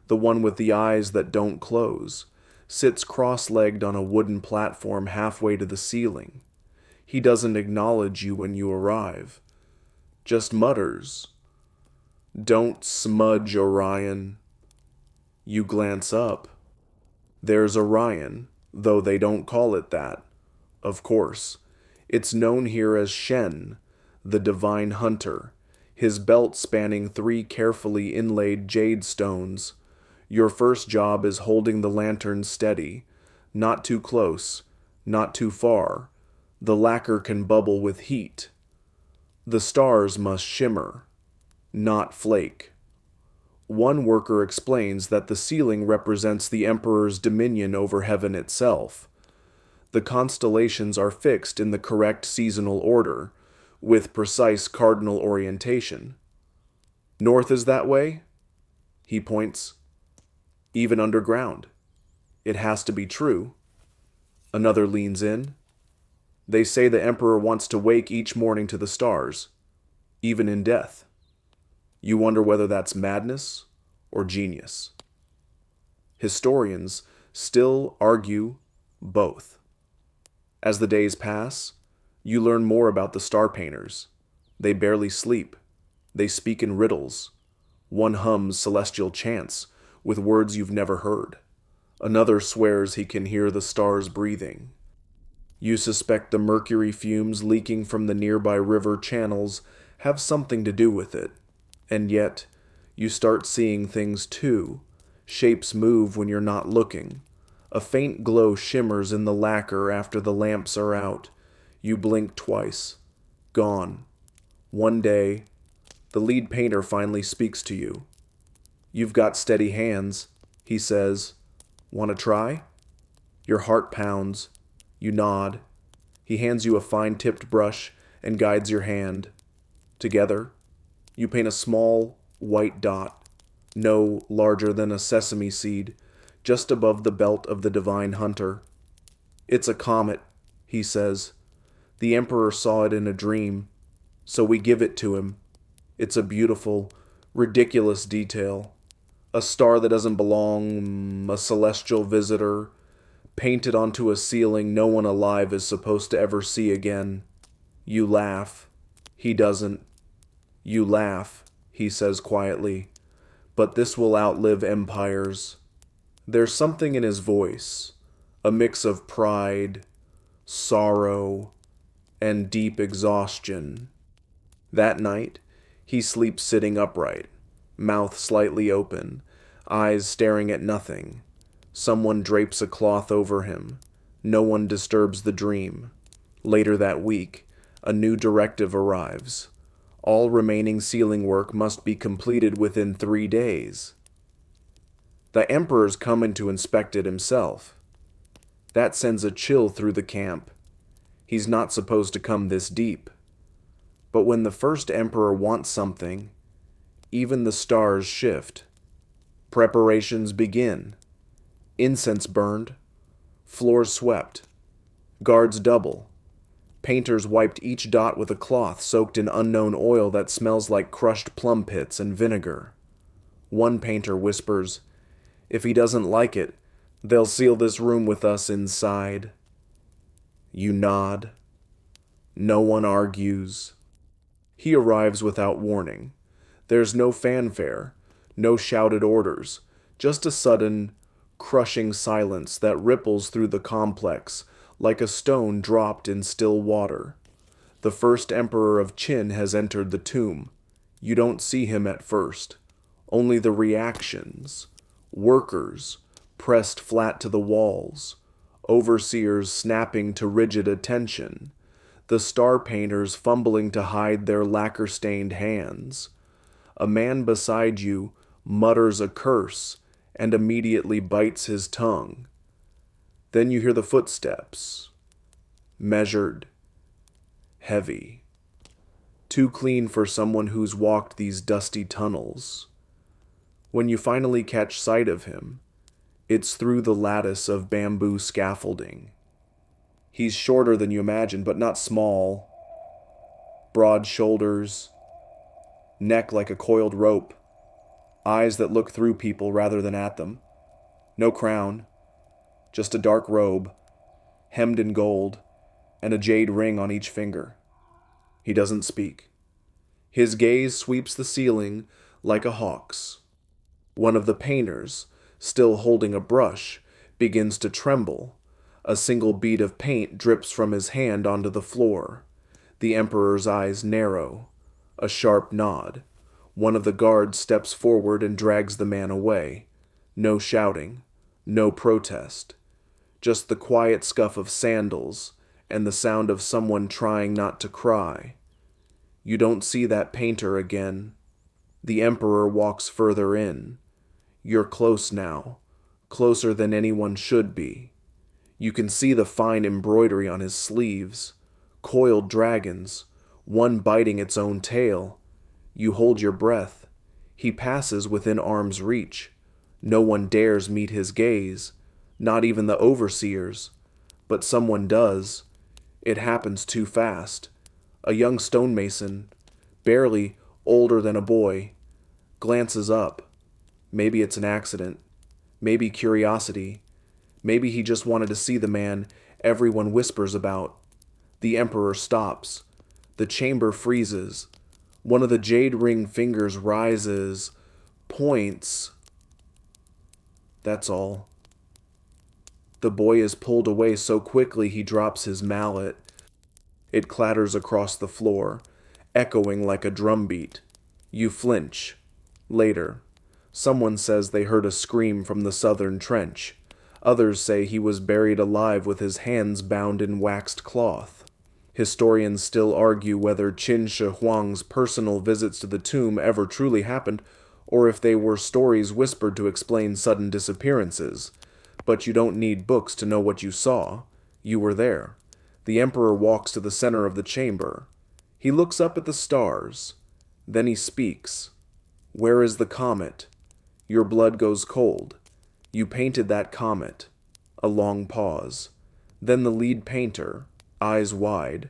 the one with the eyes that don't close, sits cross-legged on a wooden platform halfway to the ceiling. He doesn't acknowledge you when you arrive, just mutters, "Don't smudge, Orion." You glance up. There's Orion, though they don't call it that. Of course, it's known here as Shen, the divine hunter, his belt spanning 3 carefully inlaid jade stones. Your first job is holding the lantern steady, not too close, not too far. The lacquer can bubble with heat. The stars must shimmer, not flake. One worker explains that the ceiling represents the emperor's dominion over heaven itself. The constellations are fixed in the correct seasonal order, with precise cardinal orientation. North is that way? He points. Even underground. It has to be true. Another leans in. They say the emperor wants to wake each morning to the stars, even in death. You wonder whether that's madness or genius. Historians still argue both. As the days pass, you learn more about the star painters. They barely sleep. They speak in riddles. One hums celestial chants with words you've never heard. Another swears he can hear the stars breathing. You suspect the mercury fumes leaking from the nearby river channels have something to do with it. And yet, you start seeing things too. Shapes move when you're not looking. A faint glow shimmers in the lacquer after the lamps are out. You blink twice. Gone. One day, the lead painter finally speaks to you. You've got steady hands, he says. Want to try? Your heart pounds. You nod. He hands you a fine-tipped brush and guides your hand. Together, you paint a small, white dot. no larger than a sesame seed, just above the belt of the divine hunter. "It's a comet," he says. "The emperor saw it in a dream, so we give it to him. It's a beautiful, ridiculous detail. A star that doesn't belong, a celestial visitor, painted onto a ceiling no one alive is supposed to ever see again." You laugh. He doesn't. "You laugh," he says quietly, "but this will outlive empires." There's something in his voice, a mix of pride, sorrow, and deep exhaustion. That night, he sleeps sitting upright, mouth slightly open, eyes staring at nothing. Someone drapes a cloth over him. No one disturbs the dream. Later that week, a new directive arrives. All remaining ceiling work must be completed within 3 days. The emperor's coming to inspect it himself. That sends a chill through the camp. He's not supposed to come this deep. But when the first emperor wants something, even the stars shift. Preparations begin. Incense burned. Floors swept. Guards double. Painters wiped each dot with a cloth soaked in unknown oil that smells like crushed plum pits and vinegar. One painter whispers, "If he doesn't like it, they'll seal this room with us inside." You nod. No one argues. He arrives without warning. There's no fanfare, no shouted orders, just a sudden, crushing silence that ripples through the complex like a stone dropped in still water. The first emperor of Qin has entered the tomb. You don't see him at first. Only the reactions. Workers, pressed flat to the walls. Overseers snapping to rigid attention. The star painters fumbling to hide their lacquer-stained hands. A man beside you mutters a curse and immediately bites his tongue. Then you hear the footsteps. Measured. Heavy. Too clean for someone who's walked these dusty tunnels. When you finally catch sight of him, it's through the lattice of bamboo scaffolding. He's shorter than you imagined, but not small. Broad shoulders, neck like a coiled rope, eyes that look through people rather than at them. No crown, just a dark robe, hemmed in gold, and a jade ring on each finger. He doesn't speak. His gaze sweeps the ceiling like a hawk's. One of the painters, still holding a brush, begins to tremble. A single bead of paint drips from his hand onto the floor. The emperor's eyes narrow. A sharp nod. One of the guards steps forward and drags the man away. No shouting. No protest. Just the quiet scuff of sandals and the sound of someone trying not to cry. You don't see that painter again. The emperor walks further in. You're close now, closer than anyone should be. You can see the fine embroidery on his sleeves, coiled dragons, one biting its own tail. You hold your breath. He passes within arm's reach. No one dares meet his gaze, not even the overseers. But someone does. It happens too fast. A young stonemason, barely older than a boy, glances up. Maybe it's an accident. Maybe curiosity. Maybe he just wanted to see the man everyone whispers about. The emperor stops. The chamber freezes. One of the jade ring fingers rises, points. That's all. The boy is pulled away so quickly he drops his mallet. It clatters across the floor, echoing like a drumbeat. You flinch. Later, someone says they heard a scream from the southern trench. Others say he was buried alive with his hands bound in waxed cloth. Historians still argue whether Qin Shi Huang's personal visits to the tomb ever truly happened, or if they were stories whispered to explain sudden disappearances. But you don't need books to know what you saw. You were there. The emperor walks to the center of the chamber. He looks up at the stars. Then he speaks. Where is the comet? Your blood goes cold. You painted that comet. A long pause. Then the lead painter, eyes wide,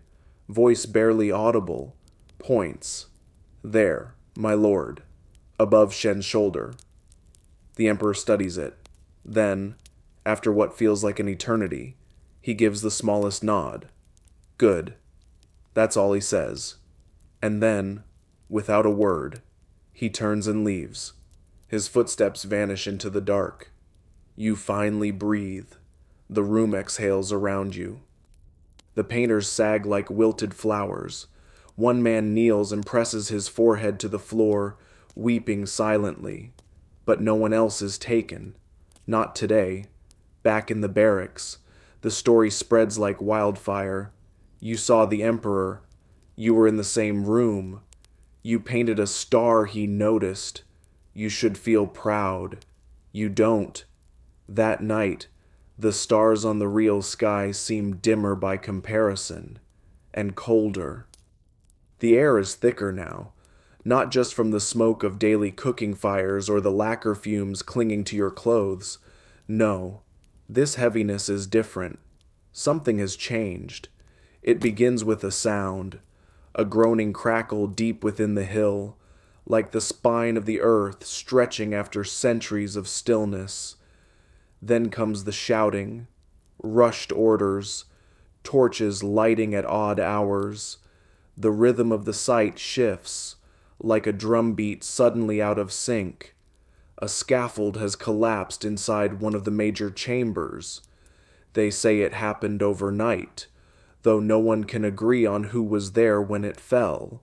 voice barely audible, points. There, my lord, above Shen's shoulder. The emperor studies it. Then, after what feels like an eternity, he gives the smallest nod. Good. That's all he says. And then, without a word, he turns and leaves. His footsteps vanish into the dark. You finally breathe. The room exhales around you. The painters sag like wilted flowers. One man kneels and presses his forehead to the floor, weeping silently. But no one else is taken. Not today. Back in the barracks, the story spreads like wildfire. You saw the emperor. You were in the same room. You painted a star he noticed. You should feel proud. You don't. That night, the stars on the real sky seem dimmer by comparison, and colder. The air is thicker now, not just from the smoke of daily cooking fires or the lacquer fumes clinging to your clothes. No, this heaviness is different. Something has changed. It begins with a sound, a groaning crackle deep within the hill, like the spine of the earth stretching after centuries of stillness. Then comes the shouting, rushed orders, torches lighting at odd hours. The rhythm of the site shifts, like a drumbeat suddenly out of sync. A scaffold has collapsed inside one of the major chambers. They say it happened overnight, though no one can agree on who was there when it fell.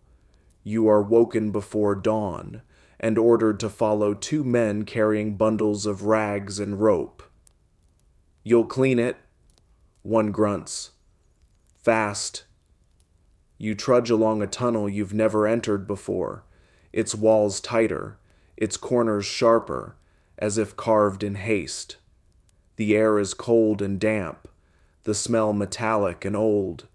You are woken before dawn, and ordered to follow two men carrying bundles of rags and rope. You'll clean it, one grunts. Fast. You trudge along a tunnel you've never entered before, its walls tighter, its corners sharper, as if carved in haste. The air is cold and damp, the smell metallic and old.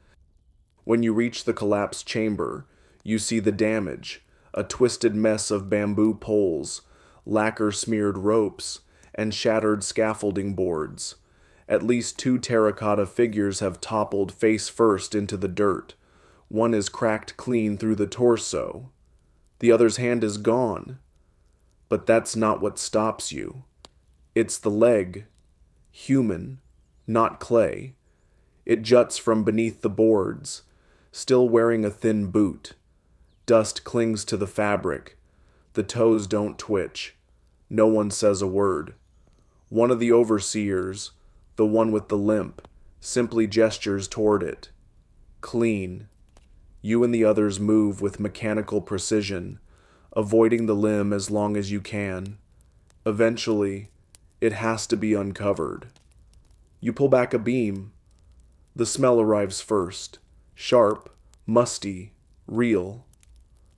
When you reach the collapsed chamber, you see the damage, a twisted mess of bamboo poles, lacquer-smeared ropes, and shattered scaffolding boards. At least two terracotta figures have toppled face first into the dirt. One is cracked clean through the torso. The other's hand is gone. But that's not what stops you. It's the leg. Human, not clay. It juts from beneath the boards, still wearing a thin boot. Dust clings to the fabric. The toes don't twitch. No one says a word. One of the overseers, the one with the limp, simply gestures toward it. Clean. You and the others move with mechanical precision, avoiding the limb as long as you can. Eventually, it has to be uncovered. You pull back a beam. The smell arrives first. Sharp, musty, real.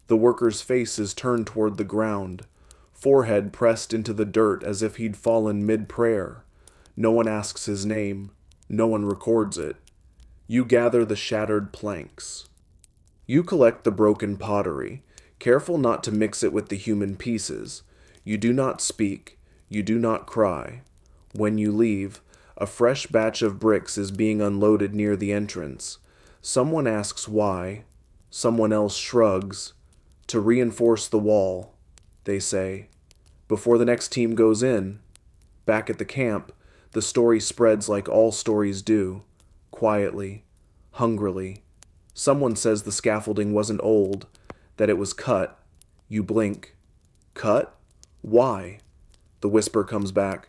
The worker's face is turned toward the ground, forehead pressed into the dirt as if he'd fallen mid-prayer. No one asks his name. No one records it. You gather the shattered planks. You collect the broken pottery, careful not to mix it with the human pieces. You do not speak. You do not cry. When you leave, a fresh batch of bricks is being unloaded near the entrance. Someone asks why. Someone else shrugs. To reinforce the wall, they say. Before the next team goes in, back at the camp, the story spreads like all stories do, quietly, hungrily. Someone says the scaffolding wasn't old, that it was cut. You blink. Cut? Why? The whisper comes back.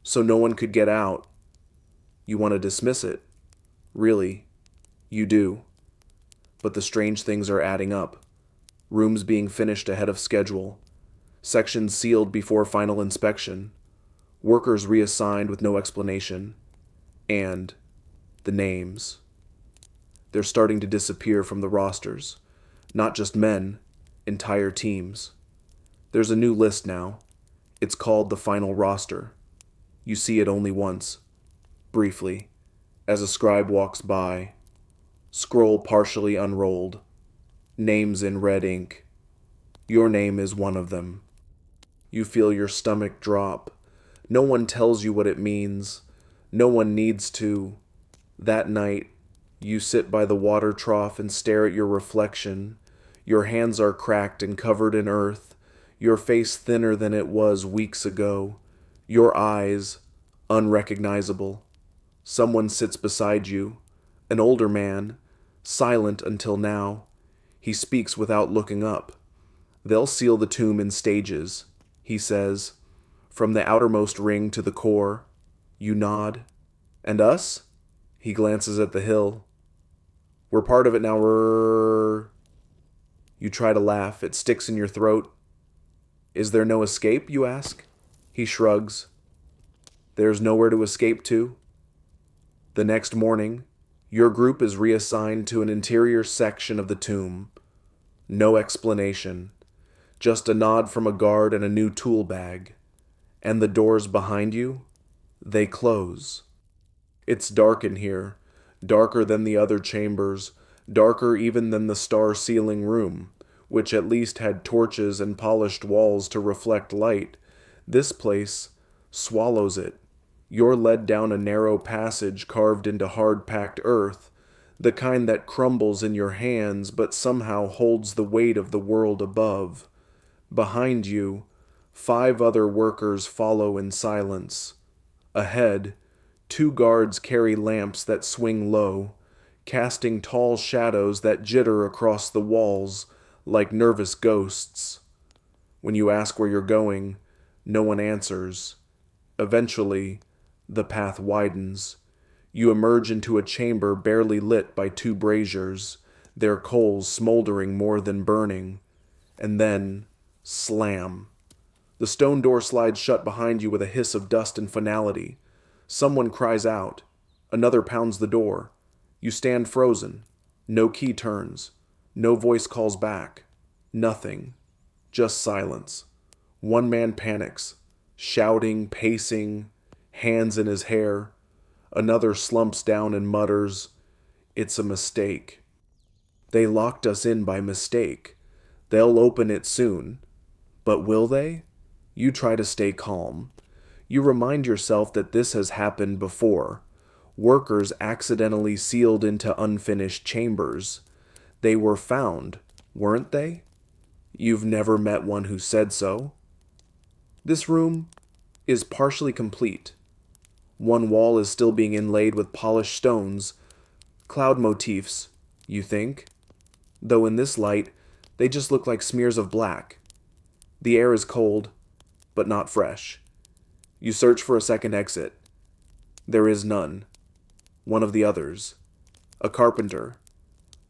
So no one could get out. You want to dismiss it. Really, you do. But the strange things are adding up. Rooms being finished ahead of schedule. Sections sealed before final inspection. Workers reassigned with no explanation. And the names. They're starting to disappear from the rosters. Not just men, entire teams. There's a new list now. It's called the final roster. You see it only once, briefly, as a scribe walks by. Scroll partially unrolled. Names in red ink. Your name is one of them. You feel your stomach drop. No one tells you what it means. No one needs to. That night, you sit by the water trough and stare at your reflection. Your hands are cracked and covered in earth. Your face thinner than it was weeks ago. Your eyes unrecognizable. Someone sits beside you, an older man, silent until now. He speaks without looking up. They'll seal the tomb in stages, he says, from the outermost ring to the core. You nod. And us? He glances at the hill. We're part of it now. You try to laugh. It sticks in your throat. Is there no escape, you ask? He shrugs. There's nowhere to escape to. The next morning, your group is reassigned to an interior section of the tomb. No explanation. Just a nod from a guard and a new tool bag. And the doors behind you, they close. It's dark in here, darker than the other chambers, darker even than the star-ceiling room, which at least had torches and polished walls to reflect light. This place swallows it. You're led down a narrow passage carved into hard-packed earth, the kind that crumbles in your hands but somehow holds the weight of the world above. Behind you, 5 other workers follow in silence. Ahead, 2 guards carry lamps that swing low, casting tall shadows that jitter across the walls like nervous ghosts. When you ask where you're going, no one answers. Eventually, the path widens. You emerge into a chamber barely lit by 2 braziers, their coals smoldering more than burning. And then, slam. The stone door slides shut behind you with a hiss of dust and finality. Someone cries out. Another pounds the door. You stand frozen. No key turns. No voice calls back. Nothing. Just silence. One man panics, shouting, pacing, hands in his hair. Another slumps down and mutters, "It's a mistake. They locked us in by mistake. They'll open it soon." But will they? You try to stay calm. You remind yourself that this has happened before. Workers accidentally sealed into unfinished chambers. They were found, weren't they? You've never met one who said so. This room is partially complete. One wall is still being inlaid with polished stones, cloud motifs, you think, though in this light they just look like smears of black. The air is cold, but not fresh. You search for a second exit. There is none. One of the others, a carpenter,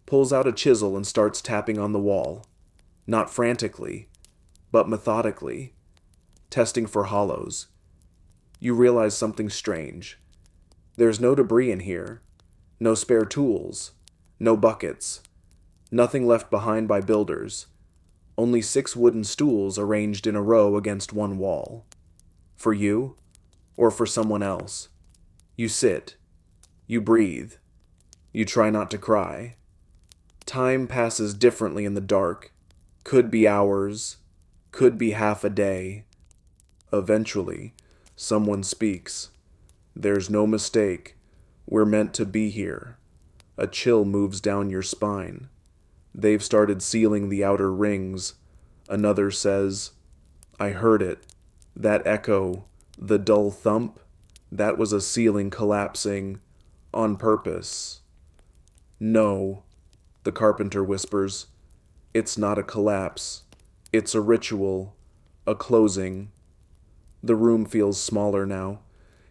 pulls out a chisel and starts tapping on the wall, not frantically, but methodically, testing for hollows. You realize something strange. There's no debris in here, no spare tools, no buckets, nothing left behind by builders, only 6 wooden stools arranged in a row against one wall. For you, or for someone else. You sit, you breathe, you try not to cry. Time passes differently in the dark, could be hours, could be half a day. Eventually, someone speaks. There's no mistake. We're meant to be here. A chill moves down your spine. They've started sealing the outer rings. Another says, "I heard it. That echo, the dull thump, that was a ceiling collapsing on purpose." "No," the carpenter whispers. "It's not a collapse. It's a ritual, a closing." The room feels smaller now.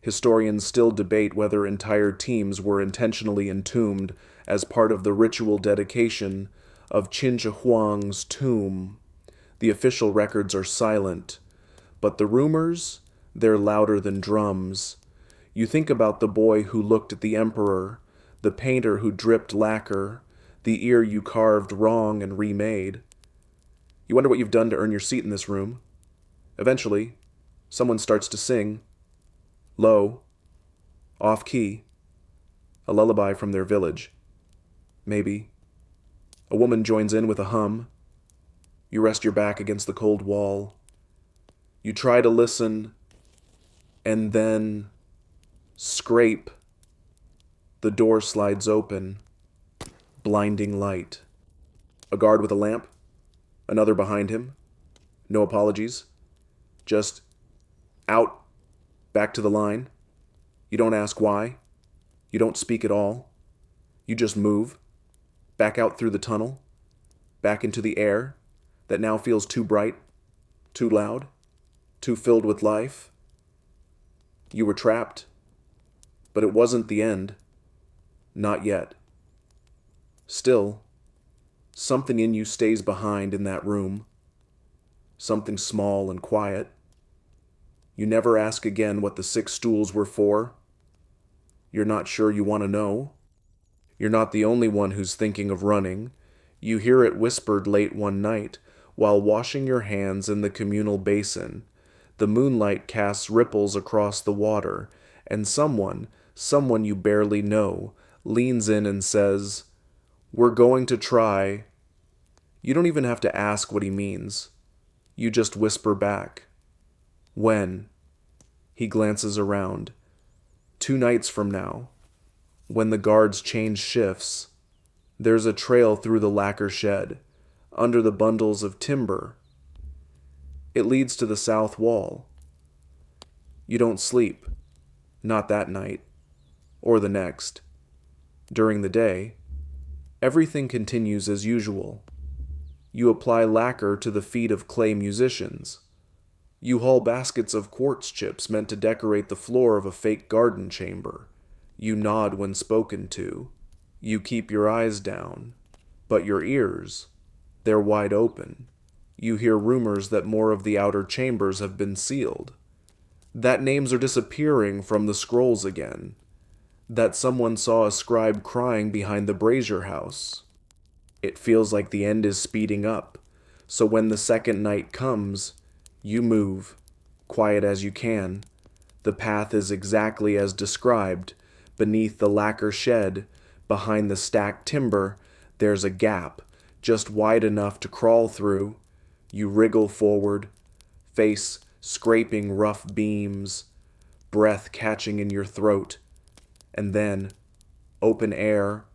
Historians still debate whether entire teams were intentionally entombed as part of the ritual dedication of Qin Shi Huang's tomb. The official records are silent, but the rumors, they're louder than drums. You think about the boy who looked at the emperor, the painter who dripped lacquer, the ear you carved wrong and remade. You wonder what you've done to earn your seat in this room. Eventually, someone starts to sing, low, off-key, a lullaby from their village. Maybe. A woman joins in with a hum. You rest your back against the cold wall. You try to listen, and then scrape. The door slides open. Blinding light. A guard with a lamp. Another behind him. No apologies. Just out. Back to the line. You don't ask why. You don't speak at all. You just move. Back out through the tunnel. Back into the air that now feels too bright, too loud, too filled with life. You were trapped. But it wasn't the end. Not yet. Still, something in you stays behind in that room. Something small and quiet. You never ask again what the 6 stools were for. You're not sure you want to know. You're not the only one who's thinking of running. You hear it whispered late one night while washing your hands in the communal basin. The moonlight casts ripples across the water, and someone you barely know, leans in and says, "We're going to try." You don't even have to ask what he means. You just whisper back, "When?" He glances around. 2 nights from now, when the guards change shifts, there's a trail through the lacquer shed, under the bundles of timber. It leads to the south wall. You don't sleep, not that night, or the next. During the day, everything continues as usual. You apply lacquer to the feet of clay musicians. You haul baskets of quartz chips meant to decorate the floor of a fake garden chamber. You nod when spoken to. You keep your eyes down. But your ears, they're wide open. You hear rumors that more of the outer chambers have been sealed. That names are disappearing from the scrolls again. That someone saw a scribe crying behind the brazier house. It feels like the end is speeding up. So when the second night comes, you move, quiet as you can. The path is exactly as described. Beneath the lacquer shed, behind the stacked timber, there's a gap, just wide enough to crawl through. You wriggle forward, face scraping rough beams, breath catching in your throat. And then, open air,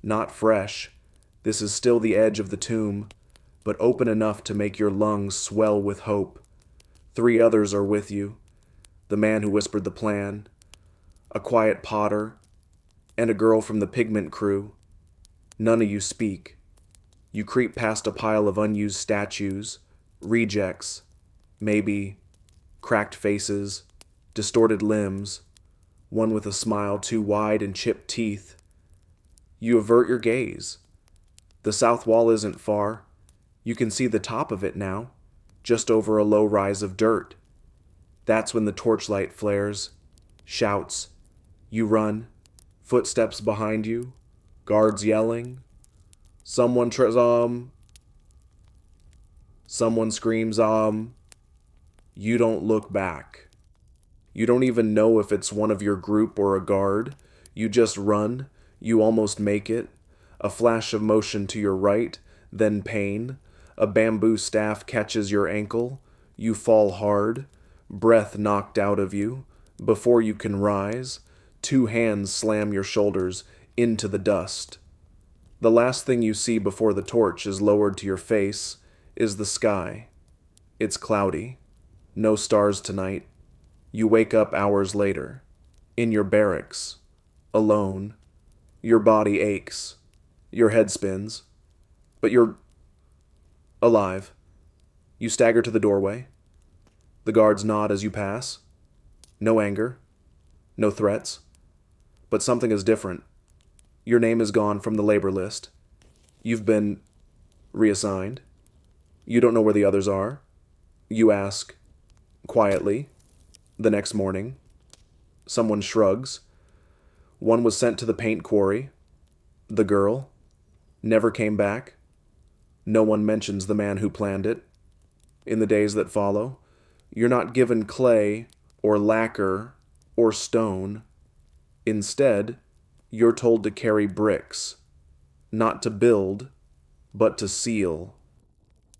not fresh. This is still the edge of the tomb, but open enough to make your lungs swell with hope. 3 others are with you. The man who whispered the plan, a quiet potter, and a girl from the pigment crew. None of you speak. You creep past a pile of unused statues, rejects, maybe cracked faces, distorted limbs, one with a smile too wide and chipped teeth. You avert your gaze. The south wall isn't far. You can see the top of it now, just over a low rise of dirt. That's when the torchlight flares, shouts. You run, footsteps behind you, guards yelling. Someone screams, You don't look back. You don't even know if it's one of your group or a guard. You just run. You almost make it. A flash of motion to your right, then pain. A bamboo staff catches your ankle. You fall hard. Breath knocked out of you. Before you can rise, 2 hands slam your shoulders into the dust. The last thing you see before the torch is lowered to your face is the sky. It's cloudy. No stars tonight. You wake up hours later, in your barracks, alone. Your body aches. Your head spins. But you're alive. You stagger to the doorway. The guards nod as you pass. No anger. No threats. But something is different. Your name is gone from the labor list. You've been reassigned. You don't know where the others are. You ask, quietly, the next morning. Someone shrugs. One was sent to the paint quarry. The girl never came back. No one mentions the man who planned it. In the days that follow, you're not given clay or lacquer or stone. Instead, you're told to carry bricks, not to build, but to seal.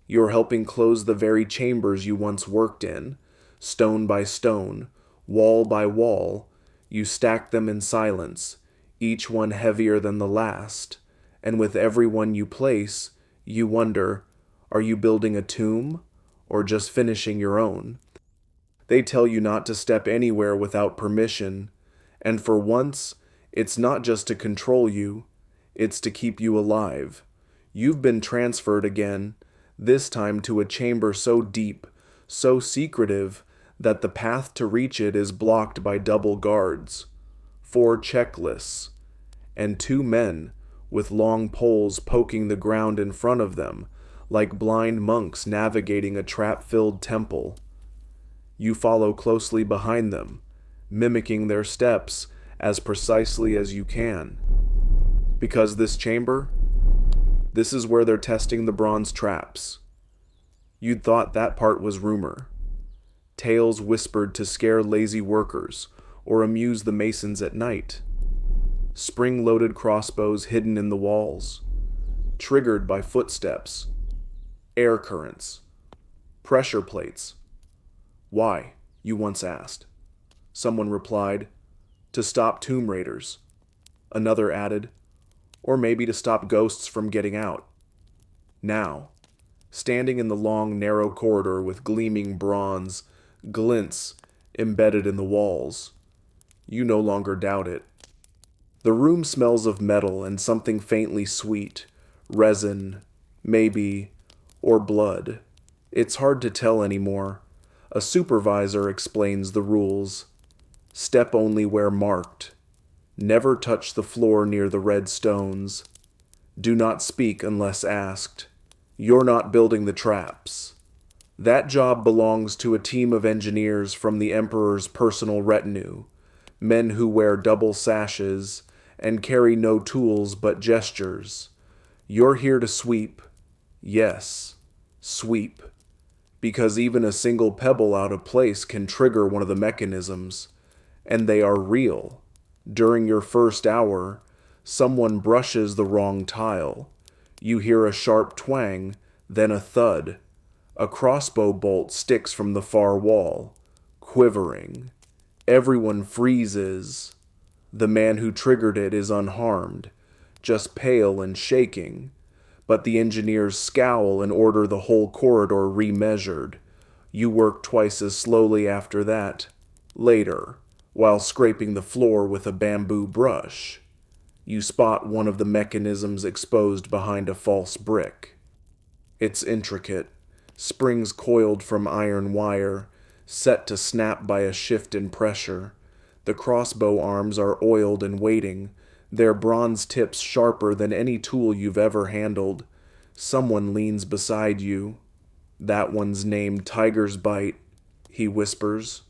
You're helping close the very chambers you once worked in, stone by stone, wall by wall. You stack them in silence, each one heavier than the last, and with every one you place, you wonder, are you building a tomb or just finishing your own? They tell you not to step anywhere without permission, and for once, it's not just to control you, it's to keep you alive. You've been transferred again, this time to a chamber so deep, so secretive, that the path to reach it is blocked by double guards, 4 checklists, and 2 men with long poles poking the ground in front of them, like blind monks navigating a trap-filled temple. You follow closely behind them, mimicking their steps as precisely as you can. Because this chamber, this is where they're testing the bronze traps. You'd thought that part was rumor. Tales whispered to scare lazy workers or amuse the masons at night. Spring-loaded crossbows hidden in the walls, triggered by footsteps, air currents, pressure plates. Why? You once asked. Someone replied, to stop tomb raiders. Another added, or maybe to stop ghosts from getting out. Now, standing in the long, narrow corridor with gleaming bronze glints embedded in the walls, you no longer doubt it. The room smells of metal and something faintly sweet, resin, maybe, or blood. It's hard to tell anymore. A supervisor explains the rules. Step only where marked. Never touch the floor near the red stones. Do not speak unless asked. You're not building the traps. That job belongs to a team of engineers from the Emperor's personal retinue, men who wear double sashes and carry no tools but gestures. You're here to sweep. Yes, sweep. Because even a single pebble out of place can trigger one of the mechanisms, and they are real. During your first hour, someone brushes the wrong tile. You hear a sharp twang, then a thud. A crossbow bolt sticks from the far wall, quivering. Everyone freezes. The man who triggered it is unharmed, just pale and shaking. But the engineers scowl and order the whole corridor remeasured. You work twice as slowly after that. Later, while scraping the floor with a bamboo brush, you spot one of the mechanisms exposed behind a false brick. It's intricate, springs coiled from iron wire, set to snap by a shift in pressure. The crossbow arms are oiled and waiting, their bronze tips sharper than any tool you've ever handled. Someone leans beside you. That one's named Tiger's Bite, he whispers.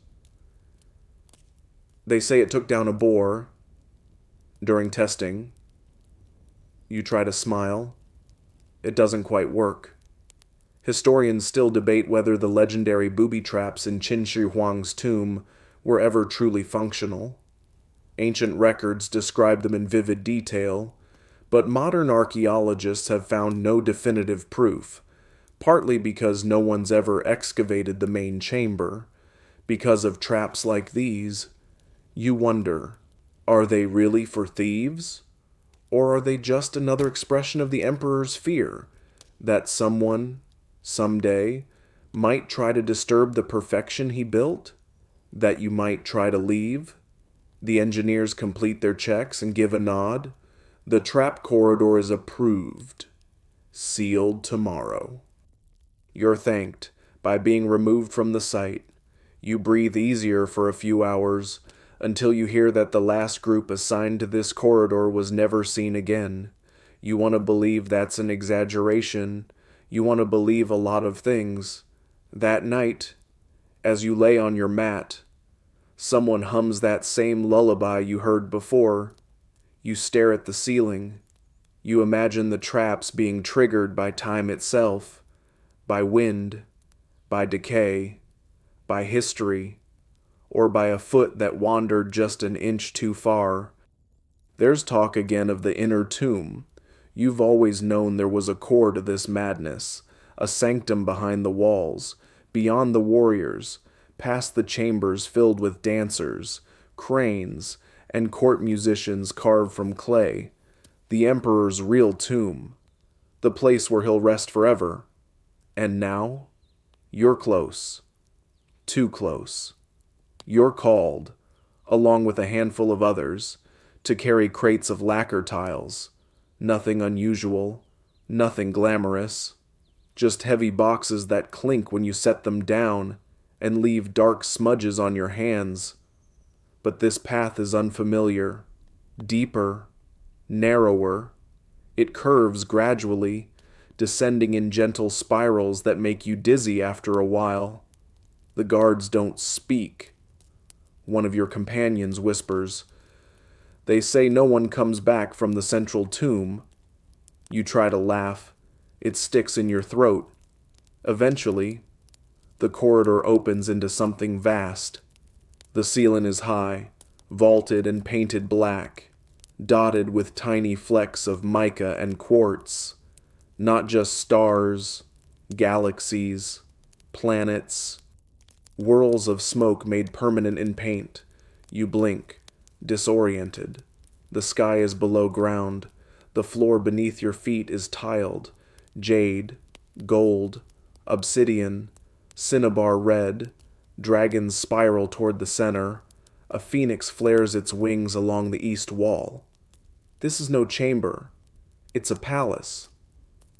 They say it took down a boar during testing. You try to smile. It doesn't quite work. Historians still debate whether the legendary booby traps in Qin Shi Huang's tomb were ever truly functional. Ancient records describe them in vivid detail, but modern archaeologists have found no definitive proof, partly because no one's ever excavated the main chamber. Because of traps like these, you wonder, are they really for thieves? Or are they just another expression of the Emperor's fear that someone, someday, might try to disturb the perfection he built? That you might try to leave? The engineers complete their checks and give a nod. The trap corridor is approved. Sealed tomorrow. You're thanked by being removed from the site. You breathe easier for a few hours until you hear that the last group assigned to this corridor was never seen again. You want to believe that's an exaggeration. You want to believe a lot of things. That night, as you lay on your mat, someone hums that same lullaby you heard before. You stare at the ceiling. You imagine the traps being triggered by time itself, by wind, by decay, by history, or by a foot that wandered just an inch too far. There's talk again of the inner tomb. You've always known there was a core to this madness, a sanctum behind the walls, beyond the warriors, past the chambers filled with dancers, cranes, and court musicians carved from clay, the emperor's real tomb, the place where he'll rest forever. And now, you're close, too close. You're called, along with a handful of others, to carry crates of lacquer tiles. Nothing unusual, nothing glamorous, just heavy boxes that clink when you set them down and leave dark smudges on your hands. But this path is unfamiliar, deeper, narrower. It curves gradually, descending in gentle spirals that make you dizzy after a while. The guards don't speak. One of your companions whispers. They say no one comes back from the central tomb. You try to laugh. It sticks in your throat. Eventually, the corridor opens into something vast. The ceiling is high, vaulted and painted black, dotted with tiny flecks of mica and quartz. Not just stars, galaxies, planets. Whirls of smoke made permanent in paint. You blink, disoriented. The sky is below ground. The floor beneath your feet is tiled. Jade, gold, obsidian, cinnabar red. Dragons spiral toward the center. A phoenix flares its wings along the east wall. This is no chamber. It's a palace.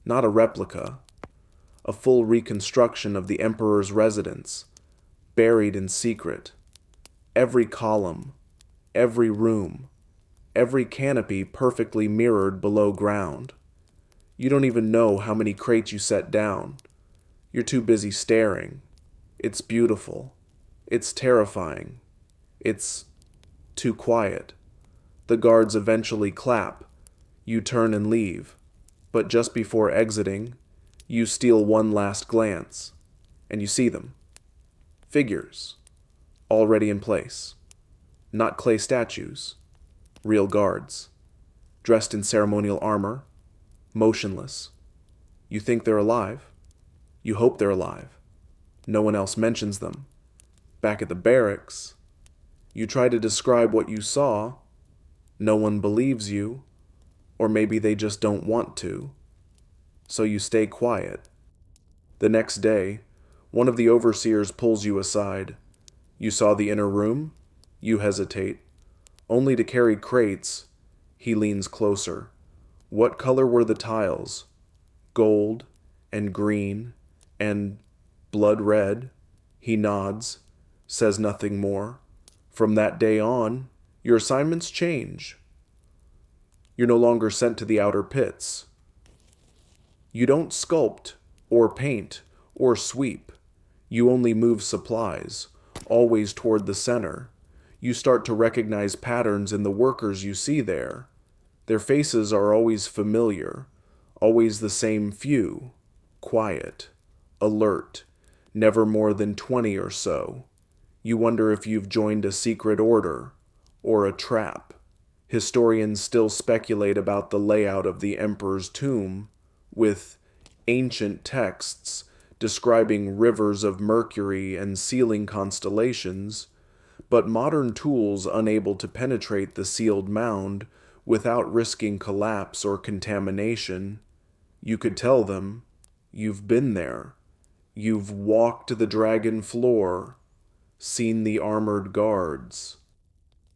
Not a replica. A full reconstruction of the emperor's residence. Buried in secret. Every column, every room, every canopy perfectly mirrored below ground. You don't even know how many crates you set down. You're too busy staring. It's beautiful. It's terrifying. It's too quiet. The guards eventually clap. You turn and leave. But just before exiting, you steal one last glance, and you see them. Figures, already in place. Not clay statues, real guards, dressed in ceremonial armor, motionless. You think they're alive. You hope they're alive. No one else mentions them. Back at the barracks, you try to describe what you saw. No one believes you, or maybe they just don't want to. So you stay quiet. The next day, one of the overseers pulls you aside. You saw the inner room? You hesitate. Only to carry crates. He leans closer. What color were the tiles? Gold and green and blood red. He nods, says nothing more. From that day on, your assignments change. You're no longer sent to the outer pits. You don't sculpt or paint or sweep. You only move supplies, always toward the center. You start to recognize patterns in the workers you see there. Their faces are always familiar, always the same few, quiet, alert, never more than 20 or so. You wonder if you've joined a secret order or a trap. Historians still speculate about the layout of the emperor's tomb, with ancient texts describing rivers of mercury and ceiling constellations, but modern tools unable to penetrate the sealed mound without risking collapse or contamination. You could tell them, you've been there. You've walked the dragon floor, seen the armored guards,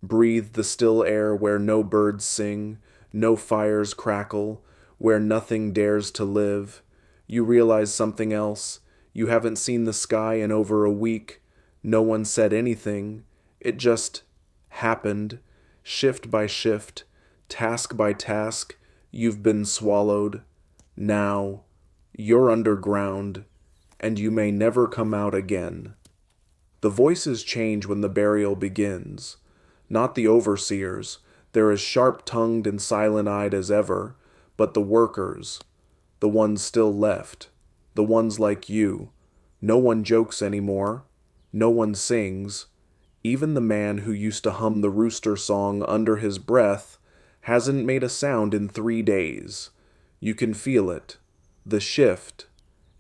breathed the still air where no birds sing, no fires crackle, where nothing dares to live. You realize something else. You haven't seen the sky in over a week. No one said anything. It just happened, shift by shift, task by task. You've been swallowed. Now, you're underground, and you may never come out again. The voices change when the burial begins. Not the overseers. They're as sharp-tongued and silent-eyed as ever, but the workers, the ones still left, the ones like you. No one jokes anymore. No one sings. Even the man who used to hum the rooster song under his breath hasn't made a sound in 3 days. You can feel it. The shift.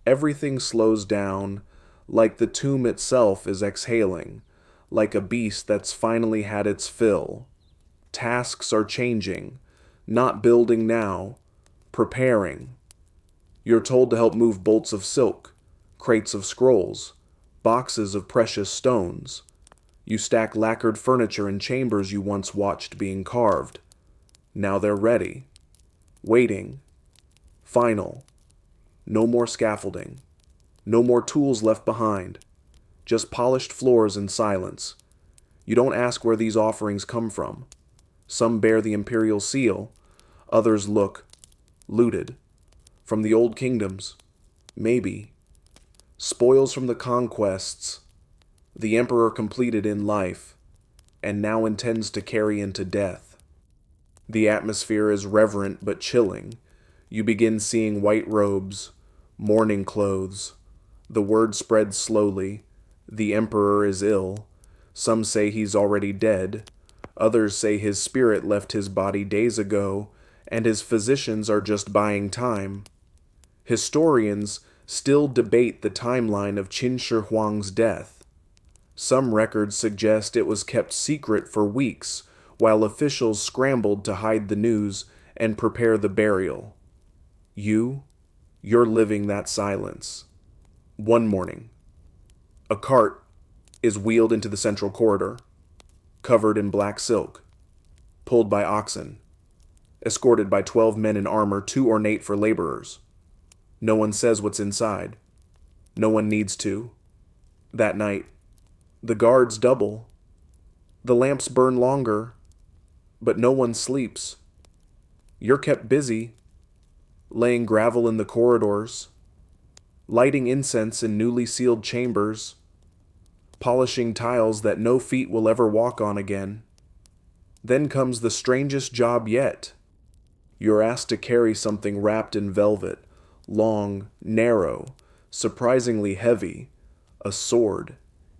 Everything slows down. like the tomb itself is exhaling, like a beast that's finally had its fill. Tasks are changing, not building now, preparing. You're told to help move bolts of silk, crates of scrolls, boxes of precious stones. You stack lacquered furniture in chambers you once watched being carved. Now they're ready. Waiting. Final. No more scaffolding. No more tools left behind. Just polished floors and silence. You don't ask where these offerings come from. Some bear the imperial seal. Others look looted. From the old kingdoms. Maybe. Spoils from the conquests. The emperor completed in life, and now intends to carry into death. The atmosphere is reverent but chilling. You begin seeing white robes, mourning clothes. The word spreads slowly. The emperor is ill. Some say he's already dead. Others say his spirit left his body days ago, and his physicians are just buying time. Historians still debate the timeline of Qin Shi Huang's death. Some records suggest it was kept secret for weeks, while officials scrambled to hide the news and prepare the burial. You're living that silence. One morning, a cart is wheeled into the central corridor, covered in black silk, pulled by oxen, escorted by 12 men in armor too ornate for laborers. No one says what's inside. No one needs to. That night, the guards double. The lamps burn longer, but no one sleeps. You're kept busy, laying gravel in the corridors, lighting incense in newly sealed chambers, polishing tiles that no feet will ever walk on again. Then comes the strangest job yet. You're asked to carry something wrapped in velvet, long, narrow, surprisingly heavy, a sword.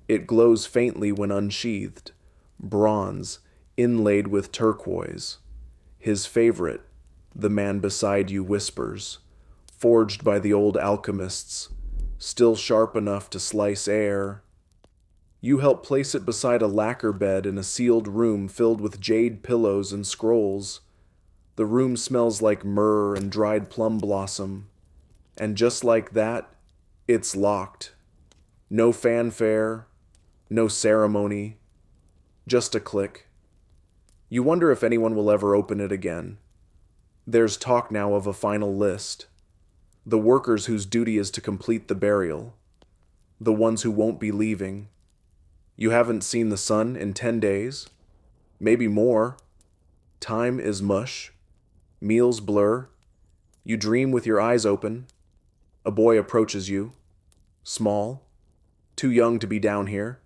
It glows faintly when unsheathed, bronze, inlaid with turquoise. His favorite, the man beside you whispers, forged by the old alchemists, still sharp enough to slice air. You help place it beside a lacquer bed in a sealed room filled with jade pillows and scrolls. The room smells like myrrh and dried plum blossom. And just like that, it's locked. No fanfare, no ceremony, just a click. You wonder if anyone will ever open it again. There's talk now of a final list. The workers whose duty is to complete the burial. The ones who won't be leaving. You haven't seen the sun in 10 days? Maybe more. Time is mush. Meals blur. You dream with your eyes open. A boy approaches you. Small. Too young to be down here.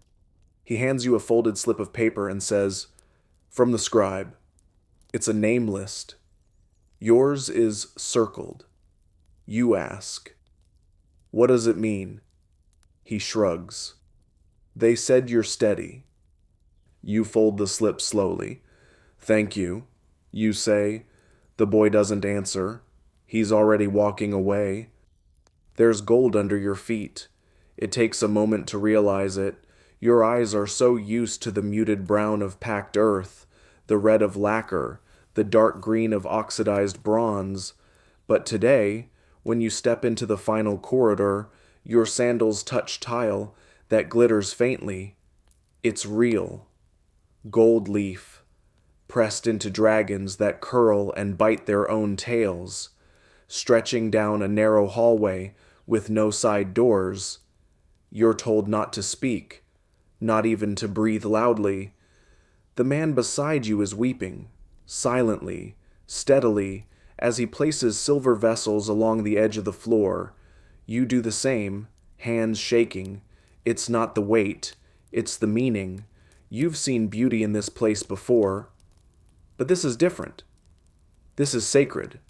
He hands you a folded slip of paper and says, "From the scribe." It's a name list. Yours is circled. You ask, "What does it mean?" He shrugs. "They said you're steady." You fold the slip slowly. "Thank you," you say. The boy doesn't answer. He's already walking away. There's gold under your feet. It takes a moment to realize it. Your eyes are so used to the muted brown of packed earth, the red of lacquer, the dark green of oxidized bronze. But today, when you step into the final corridor, your sandals touch tile that glitters faintly. It's real. Gold leaf, pressed into dragons that curl and bite their own tails, stretching down a narrow hallway with no side doors. You're told not to speak, not even to breathe loudly. The man beside you is weeping, silently, steadily, as he places silver vessels along the edge of the floor. You do the same, hands shaking. It's not the weight, it's the meaning. You've seen beauty in this place before, but this is different. This is sacred.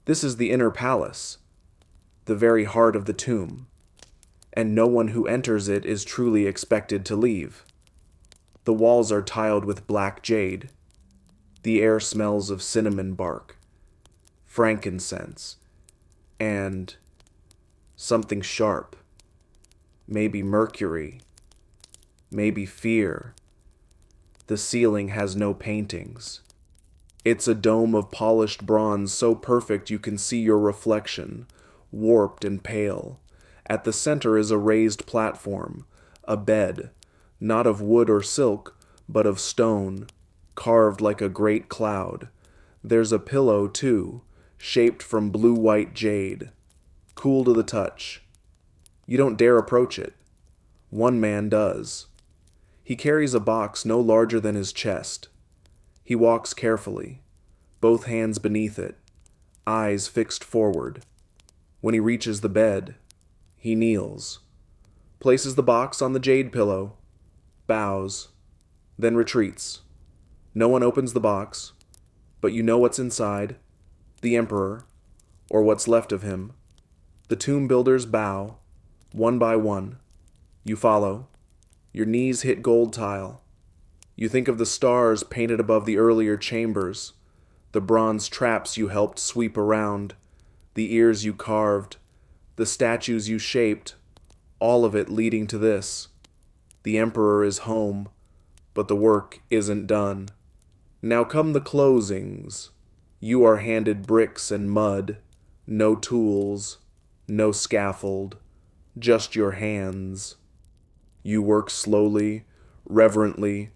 This is the inner palace, the very heart of the tomb, and no one who enters it is truly expected to leave. The walls are tiled with black jade. The air smells of cinnamon bark, frankincense, and something sharp. maybe mercury, maybe fear. The ceiling has no paintings. It's a dome of polished bronze so perfect you can see your reflection, warped and pale. At the center is a raised platform, a bed, not of wood or silk, but of stone, carved like a great cloud. There's a pillow, too, shaped from blue-white jade, cool to the touch. You don't dare approach it. One man does. He carries a box no larger than his chest. He walks carefully, both hands beneath it, eyes fixed forward. When he reaches the bed, he kneels, places the box on the jade pillow, bows, then retreats. No one opens the box, but you know what's inside, the emperor, or what's left of him. The tomb builders bow, one by one. You follow. Your knees hit gold tile. You think of the stars painted above the earlier chambers, the bronze traps you helped sweep around, the ears you carved, the statues you shaped, all of it leading to this. The emperor is home, but the work isn't done. Now come the closings. You are handed bricks and mud, no tools, no scaffold, just your hands. You work slowly, reverently.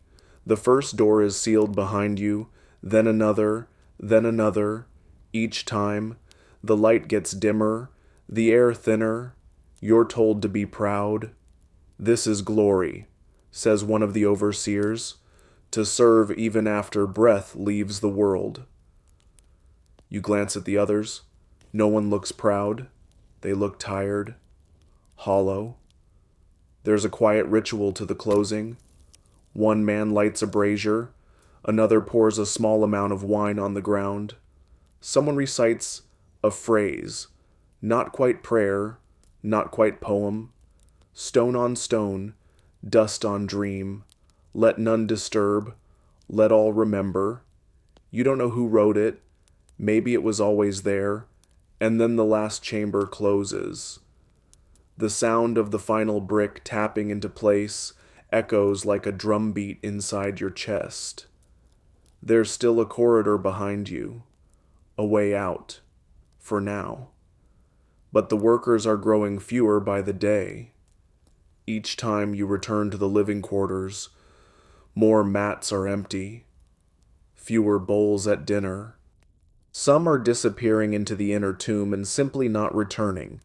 The first door is sealed behind you, then another, then another. Each time, the light gets dimmer, the air thinner. You're told to be proud. This is glory, says one of the overseers, to serve even after breath leaves the world. You glance at the others. No one looks proud. They look tired, hollow. There's a quiet ritual to the closing. One man lights a brazier. Another pours a small amount of wine on the ground. Someone recites a phrase, not quite prayer, not quite poem. Stone on stone, dust on dream. Let none disturb, let all remember. You don't know who wrote it. Maybe it was always there. And then the last chamber closes. The sound of the final brick tapping into place echoes like a drumbeat inside your chest. There's still a corridor behind you, a way out, for now. But the workers are growing fewer by the day. Each time you return to the living quarters, more mats are empty, fewer bowls at dinner. Some are disappearing into the inner tomb and simply not returning.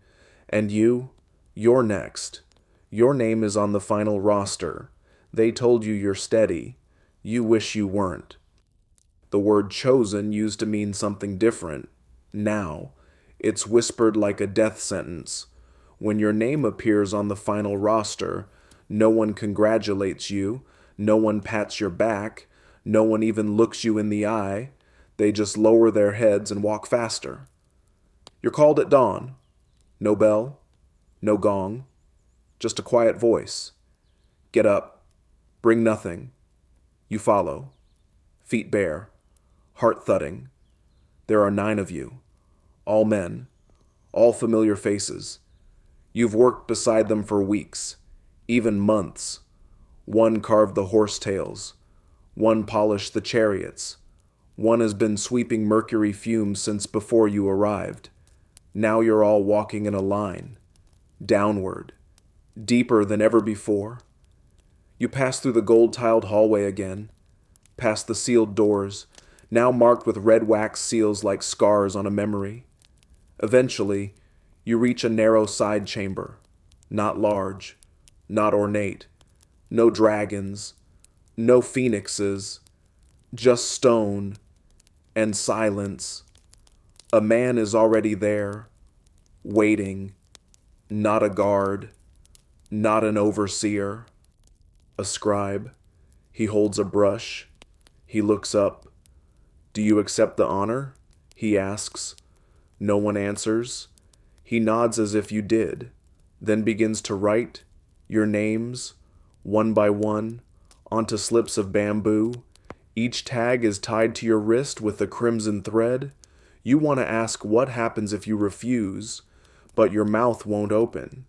And you're next. Your name is on the final roster. They told you you're steady. You wish you weren't. The word chosen used to mean something different. Now, it's whispered like a death sentence. When your name appears on the final roster, no one congratulates you, no one pats your back, no one even looks you in the eye. They just lower their heads and walk faster. You're called at dawn. No bell, no gong, just a quiet voice. Get up, bring nothing. You follow, feet bare, heart thudding. There are 9 of you, all men, all familiar faces. You've worked beside them for weeks, even months. One carved the horsetails, one polished the chariots. One has been sweeping mercury fumes since before you arrived. Now you're all walking in a line, downward, deeper than ever before. You pass through the gold-tiled hallway again, past the sealed doors, now marked with red wax seals like scars on a memory. Eventually, you reach a narrow side chamber, not large, not ornate, no dragons, no phoenixes, just stone and silence. A man is already there, waiting, not a guard, not an overseer, a scribe. He holds a brush. He looks up. Do you accept the honor? He asks. No one answers. He nods as if you did, then begins to write your names, one by one, onto slips of bamboo. Each tag is tied to your wrist with a crimson thread. You want to ask what happens if you refuse, but your mouth won't open.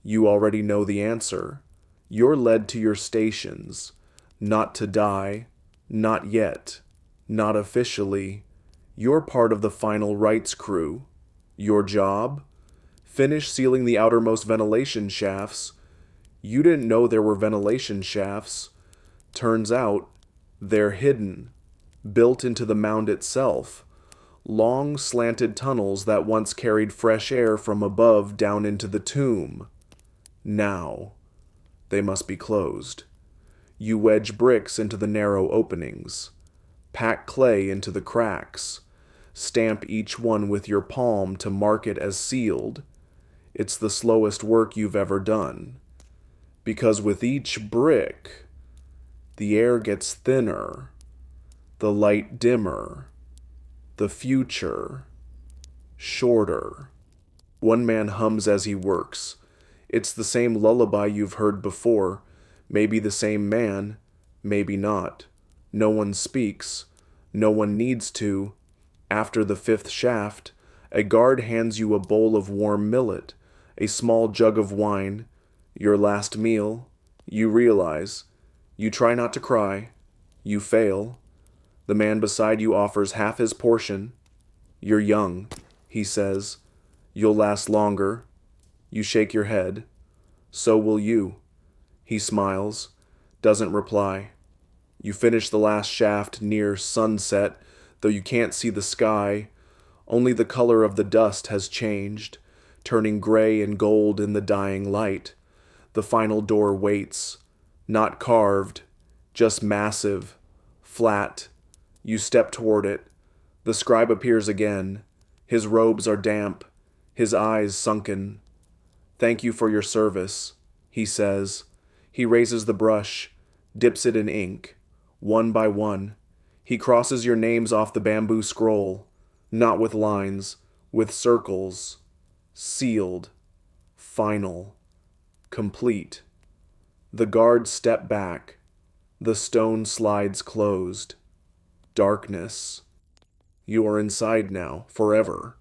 You already know the answer. You're led to your stations, not to die, not yet, not officially. You're part of the final rites crew. Your job? Finish sealing the outermost ventilation shafts. You didn't know there were ventilation shafts. Turns out, they're hidden, built into the mound itself. Long, slanted tunnels that once carried fresh air from above down into the tomb. Now, they must be closed. You wedge bricks into the narrow openings, pack clay into the cracks, stamp each one with your palm to mark it as sealed. It's the slowest work you've ever done. Because with each brick, the air gets thinner, the light dimmer, the future shorter. One man hums as he works. It's the same lullaby you've heard before. Maybe the same man, maybe not. No one speaks. No one needs to. After the fifth shaft, a guard hands you a bowl of warm millet, a small jug of wine, your last meal. You realize. You try not to cry. You fail. The man beside you offers half his portion. You're young, he says. You'll last longer. You shake your head. So will you. He smiles, doesn't reply. You finish the last shaft near sunset, though you can't see the sky. Only the color of the dust has changed, turning gray and gold in the dying light. The final door waits, not carved, just massive, flat. You step toward it. The scribe appears again. His robes are damp, his eyes sunken. Thank you for your service, he says. He raises the brush, dips it in ink. One by one, he crosses your names off the bamboo scroll, not with lines, with circles. Sealed, final, complete. The guards step back. The stone slides closed. Darkness. You are inside now, forever.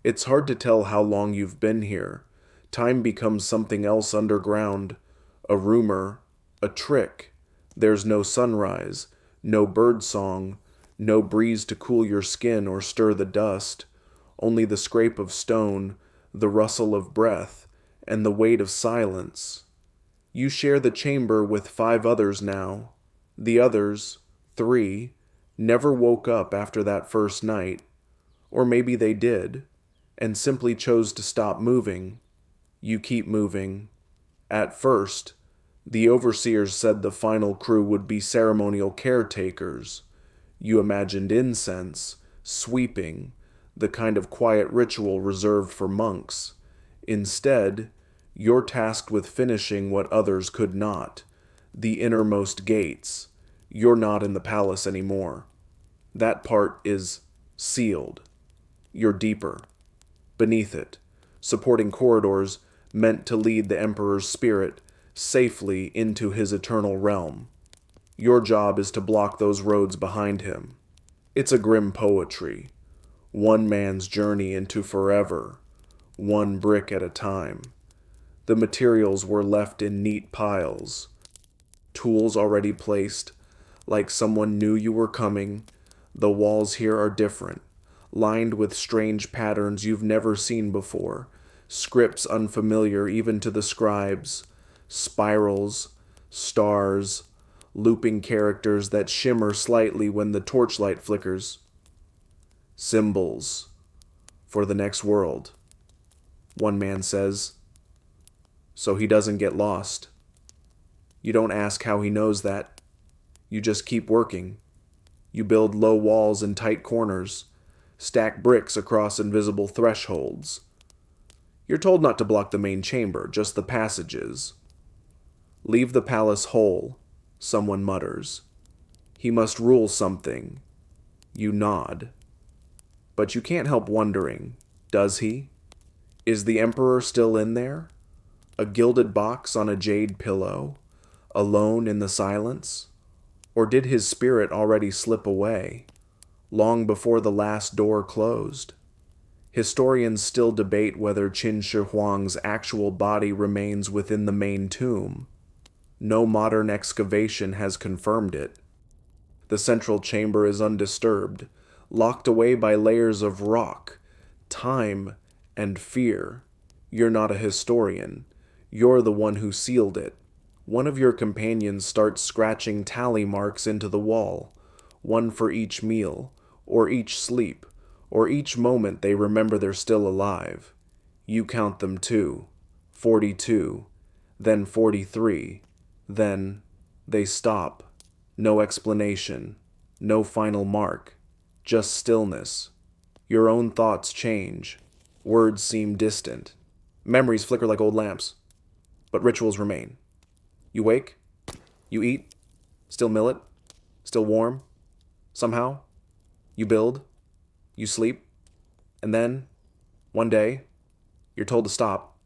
It's hard to tell how long you've been here. Time becomes something else underground. A rumor, a trick. There's no sunrise, no bird song, no breeze to cool your skin or stir the dust. Only the scrape of stone, the rustle of breath, and the weight of silence. You share the chamber with 5 others now. The others, 3, never woke up after that first night. Or maybe they did, and simply chose to stop moving. You keep moving. At first, the overseers said the final crew would be ceremonial caretakers. You imagined incense, sweeping, the kind of quiet ritual reserved for monks. Instead, you're tasked with finishing what others could not, the innermost gates. You're not in the palace anymore. That part is sealed. You're deeper, beneath it, supporting corridors meant to lead the Emperor's spirit safely into his eternal realm. Your job is to block those roads behind him. It's a grim poetry, one man's journey into forever, one brick at a time. The materials were left in neat piles, tools already placed, like someone knew you were coming. The walls here are different, lined with strange patterns you've never seen before, scripts unfamiliar even to the scribes, spirals, stars, looping characters that shimmer slightly when the torchlight flickers. Symbols for the next world, one man says, so he doesn't get lost. You don't ask how he knows that. You just keep working. You build low walls in tight corners, stack bricks across invisible thresholds. You're told not to block the main chamber, just the passages. Leave the palace whole, someone mutters. He must rule something. You nod. But you can't help wondering, does he? Is the Emperor still in there? A gilded box on a jade pillow, alone in the silence? Or did his spirit already slip away, long before the last door closed? Historians still debate whether Qin Shi Huang's actual body remains within the main tomb. No modern excavation has confirmed it. The central chamber is undisturbed, locked away by layers of rock, time, and fear. You're not a historian. You're the one who sealed it. One of your companions starts scratching tally marks into the wall, one for each meal, or each sleep, or each moment they remember they're still alive. You count them too. 42, then 43, then they stop. No explanation, no final mark, just stillness. Your own thoughts change. Words seem distant. Memories flicker like old lamps. But rituals remain. You wake, you eat, still millet, still warm. Somehow, you build, you sleep, and then, one day, you're told to stop.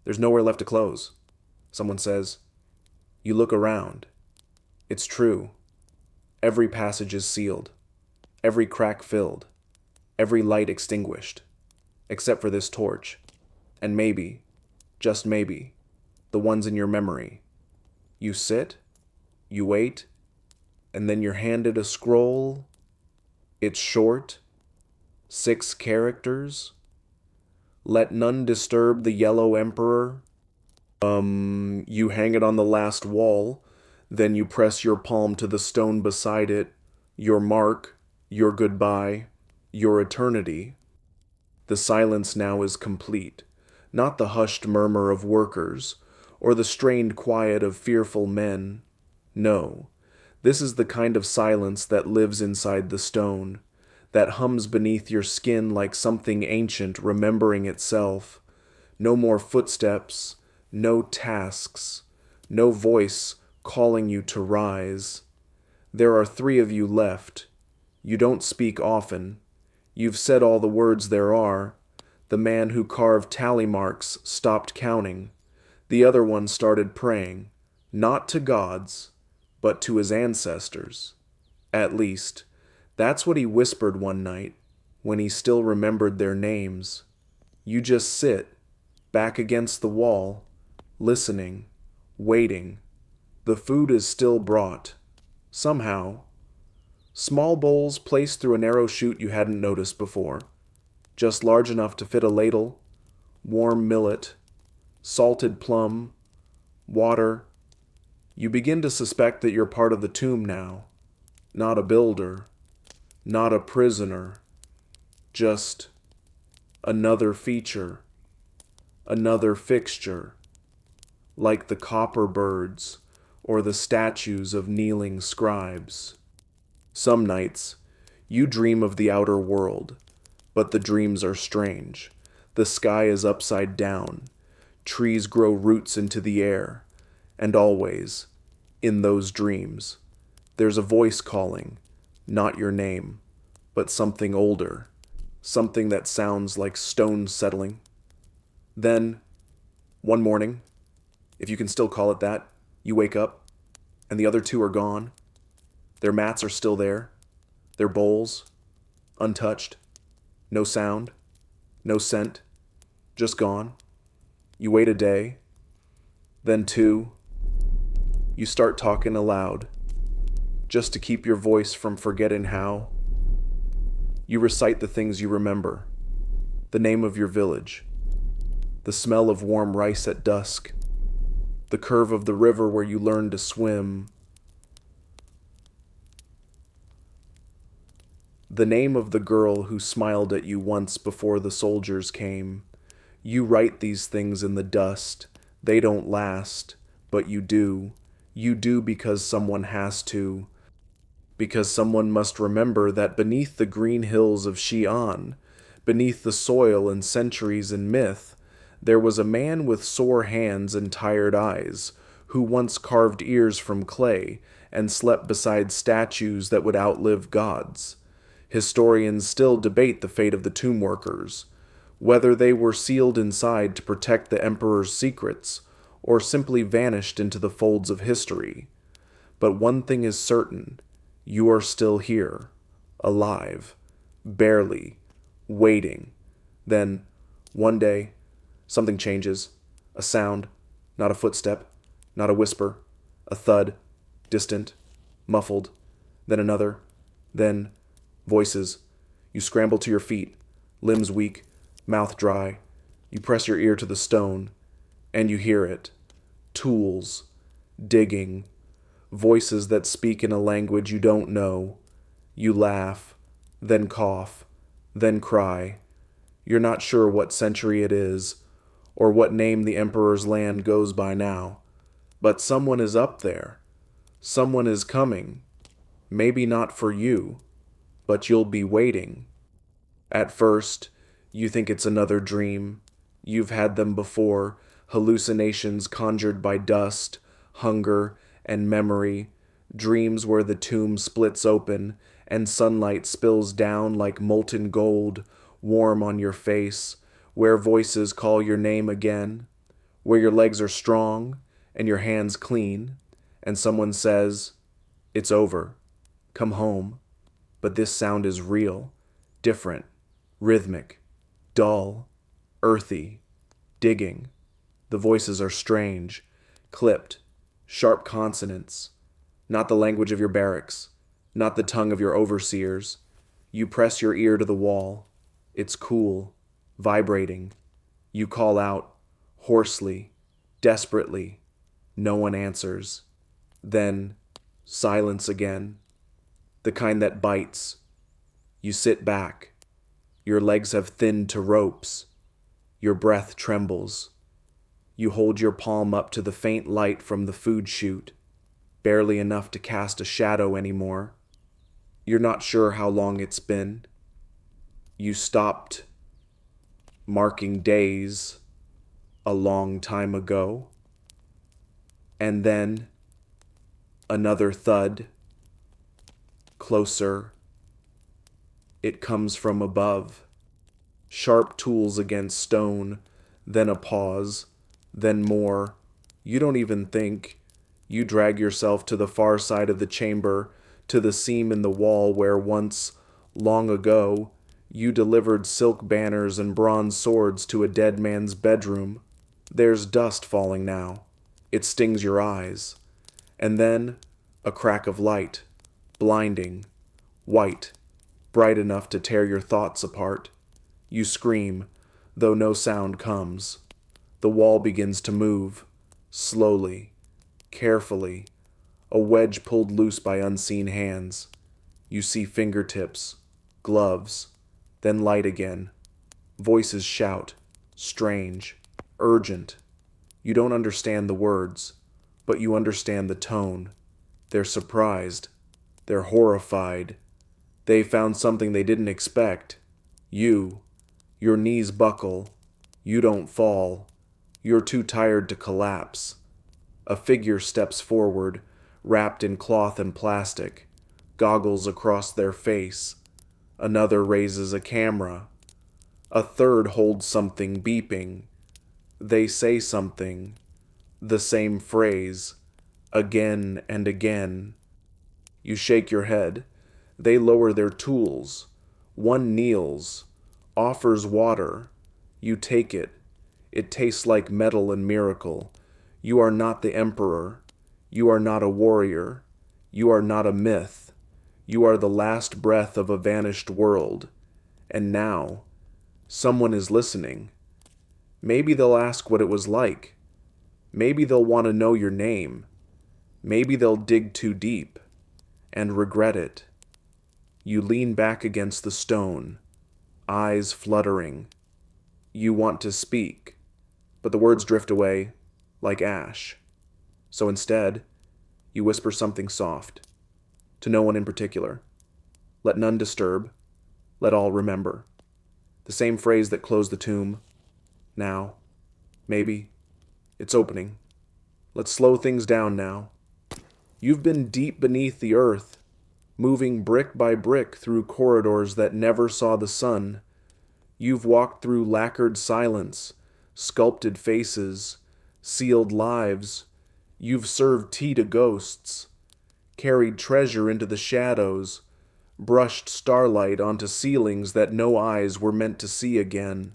There's nowhere left to close. Someone says, you look around. It's true. Every passage is sealed, every crack filled, every light extinguished, except for this torch, and maybe, just maybe, the ones in your memory. You sit, you wait, and then you're handed a scroll. It's short, 6 characters. Let none disturb the yellow emperor. You hang it on the last wall. Then you press your palm to the stone beside it, your mark, your goodbye, your eternity. The silence now is complete, not the hushed murmur of workers, or the strained quiet of fearful men. No, this is the kind of silence that lives inside the stone, that hums beneath your skin like something ancient remembering itself. No more footsteps, no tasks, no voice calling you to rise. There are 3 of you left. You don't speak often. You've said all the words there are. The man who carved tally marks stopped counting. The other one started praying, not to gods, but to his ancestors. At least, that's what he whispered one night, when he still remembered their names. You just sit, back against the wall, listening, waiting. The food is still brought. Somehow. Small bowls placed through a narrow chute you hadn't noticed before. Just large enough to fit a ladle. Warm millet. Salted plum. Water. You begin to suspect that you're part of the tomb now. Not a builder. Not a prisoner. Just another feature. Another fixture. Like the copper birds, or the statues of kneeling scribes. Some nights, you dream of the outer world, but the dreams are strange. The sky is upside down. Trees grow roots into the air. And always, in those dreams, there's a voice calling, not your name, but something older, something that sounds like stone settling. Then, one morning, if you can still call it that, you wake up, and the other 2 are gone. Their mats are still there, their bowls, untouched, no sound, no scent, just gone. You wait a day, then 2. You start talking aloud, just to keep your voice from forgetting how. You recite the things you remember, the name of your village, the smell of warm rice at dusk, the curve of the river where you learned to swim, the name of the girl who smiled at you once before the soldiers came. You write these things in the dust. They don't last, but you do. You do because someone has to. Because someone must remember that beneath the green hills of Xi'an, beneath the soil and centuries and myth, there was a man with sore hands and tired eyes, who once carved ears from clay and slept beside statues that would outlive gods. Historians still debate the fate of the tomb workers, whether they were sealed inside to protect the emperor's secrets, or simply vanished into the folds of history. But one thing is certain, you are still here, alive, barely, waiting, Then, one day, something changes. A sound, not a footstep, not a whisper, a thud, distant, muffled, then another, then voices. You scramble to your feet, limbs weak, mouth dry. You press your ear to the stone, and you hear it. Tools, digging, voices that speak in a language you don't know. You laugh, then cough, then cry. You're not sure what century it is, or what name the Emperor's land goes by now. But someone is up there. Someone is coming. Maybe not for you, but you'll be waiting. At first, you think it's another dream. You've had them before, hallucinations conjured by dust, hunger, and memory, dreams where the tomb splits open and sunlight spills down like molten gold, warm on your face, where voices call your name again, where your legs are strong and your hands clean, and someone says, "It's over. Come home." But this sound is real, different, rhythmic, dull, earthy, digging. The voices are strange, clipped, sharp consonants, not the language of your barracks, not the tongue of your overseers. You press your ear to the wall. It's cool, vibrating. You call out, hoarsely, desperately. No one answers. Then, silence again. The kind that bites. You sit back. Your legs have thinned to ropes. Your breath trembles. You hold your palm up to the faint light from the food chute, barely enough to cast a shadow anymore. You're not sure how long it's been. You stopped marking days a long time ago. And then another thud. Closer. It comes from above. Sharp tools against stone, then a pause, then more. You don't even think. You drag yourself to the far side of the chamber, to the seam in the wall where once, long ago, you delivered silk banners and bronze swords to a dead man's bedroom. There's dust falling now. It stings your eyes. And then, a crack of light, blinding, white, bright enough to tear your thoughts apart. You scream, though no sound comes. The wall begins to move, slowly, carefully, a wedge pulled loose by unseen hands. You see fingertips, gloves, then light again. Voices shout, strange, urgent. You don't understand the words, but you understand the tone. They're surprised. They're horrified. They found something they didn't expect. You. Your knees buckle. You don't fall. You're too tired to collapse. A figure steps forward, wrapped in cloth and plastic, goggles across their face. Another raises a camera. A third holds something beeping. They say something. The same phrase. Again and again. You shake your head. They lower their tools. One kneels, offers water. You take it. It tastes like metal and miracle. You are not the emperor. You are not a warrior. You are not a myth. You are the last breath of a vanished world. And now, someone is listening. Maybe they'll ask what it was like. Maybe they'll want to know your name. Maybe they'll dig too deep and regret it. You lean back against the stone, eyes fluttering. You want to speak, but the words drift away like ash. So instead, you whisper something soft, to no one in particular. Let none disturb, let all remember. The same phrase that closed the tomb. Now, maybe, it's opening. Let's slow things down now. You've been deep beneath the earth, moving brick by brick through corridors that never saw the sun. You've walked through lacquered silence, sculpted faces, sealed lives. You've served tea to ghosts, carried treasure into the shadows, brushed starlight onto ceilings that no eyes were meant to see again.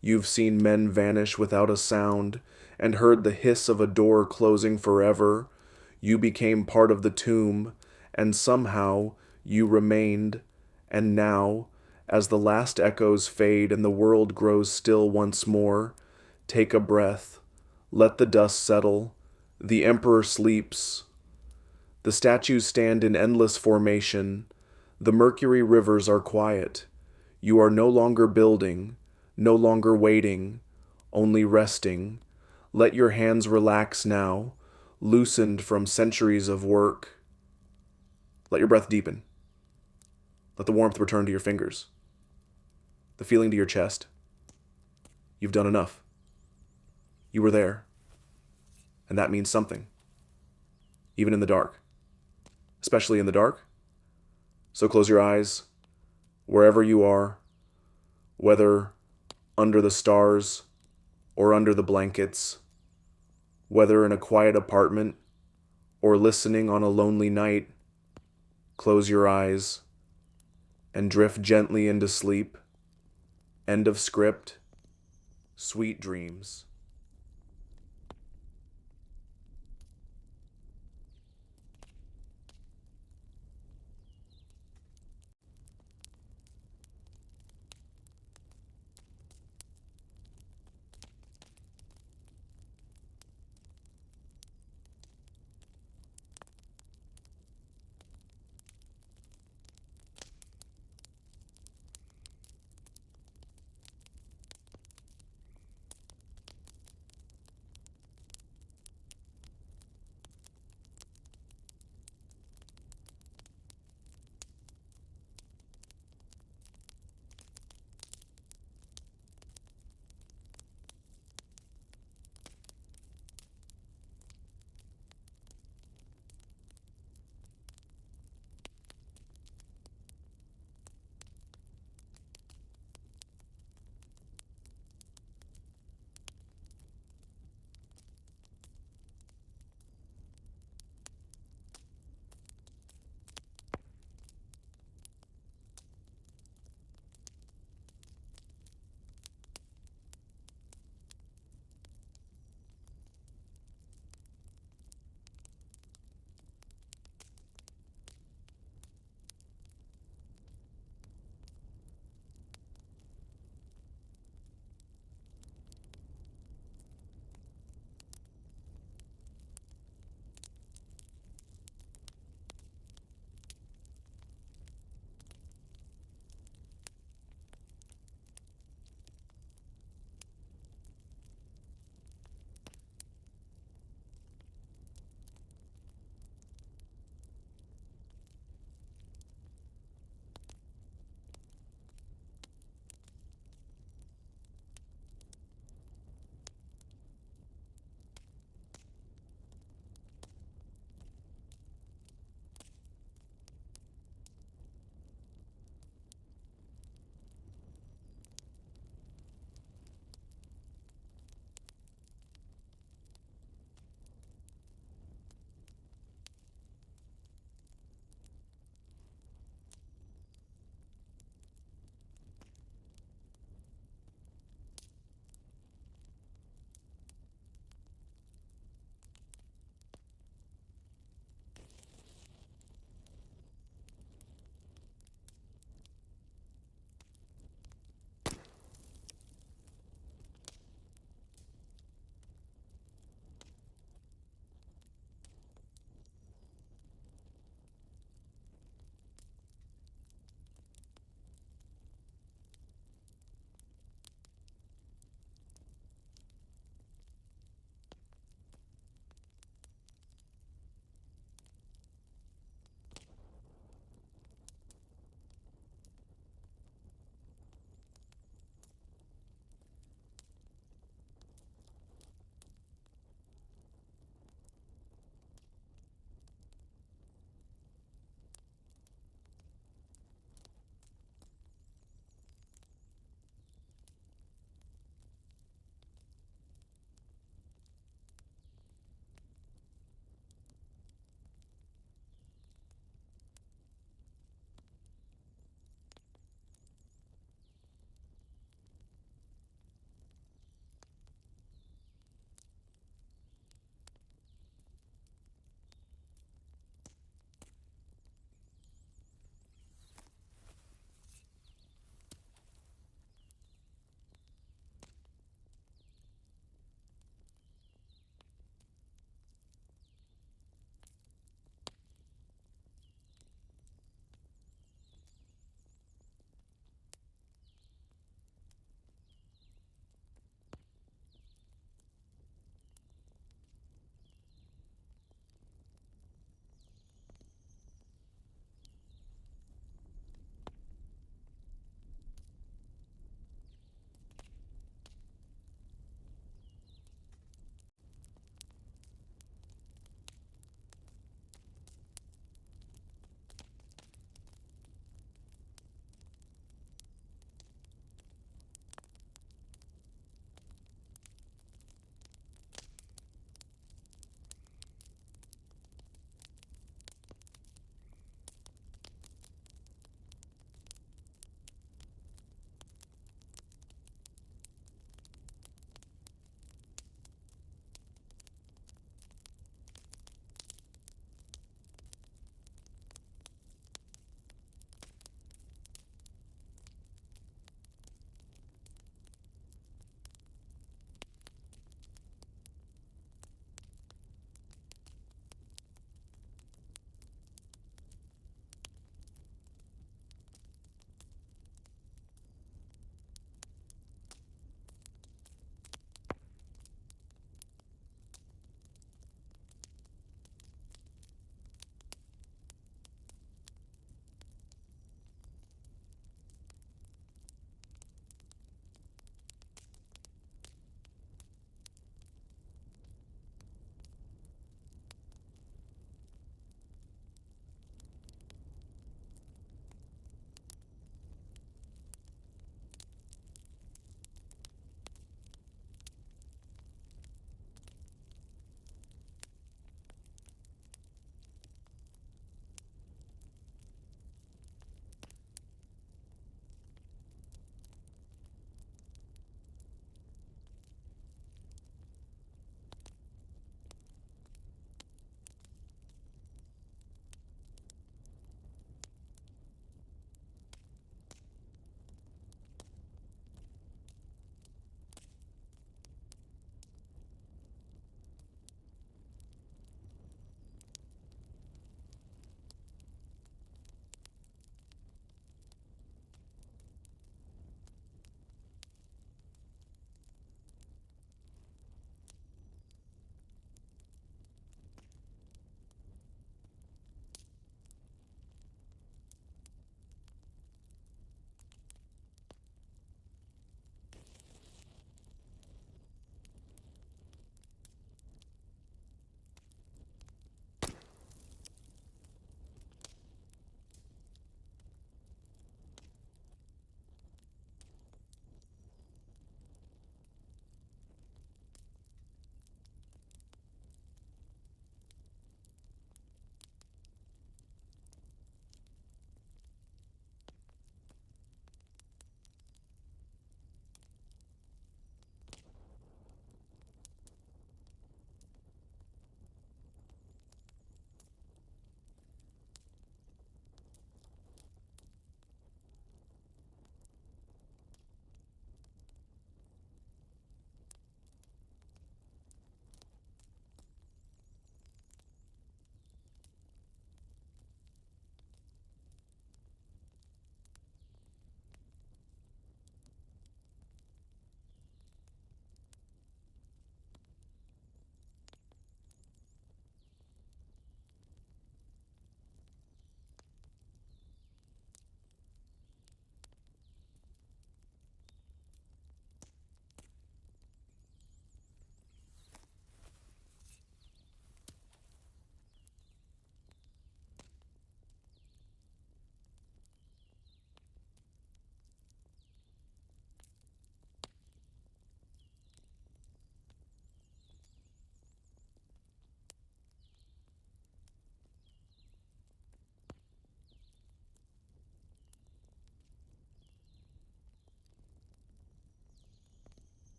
You've seen men vanish without a sound and heard the hiss of a door closing forever. You became part of the tomb, and somehow you remained. And now, as the last echoes fade and the world grows still once more, take a breath. Let the dust settle. The emperor sleeps. The statues stand in endless formation. The mercury rivers are quiet. You are no longer building, no longer waiting, only resting. Let your hands relax now, loosened from centuries of work. Let your breath deepen. Let the warmth return to your fingers, the feeling to your chest. You've done enough. You were there, and that means something, even in the dark, especially in the dark. So close your eyes, wherever you are, whether under the stars or under the blankets, whether in a quiet apartment or listening on a lonely night. Close your eyes and drift gently into sleep. End of script. Sweet dreams.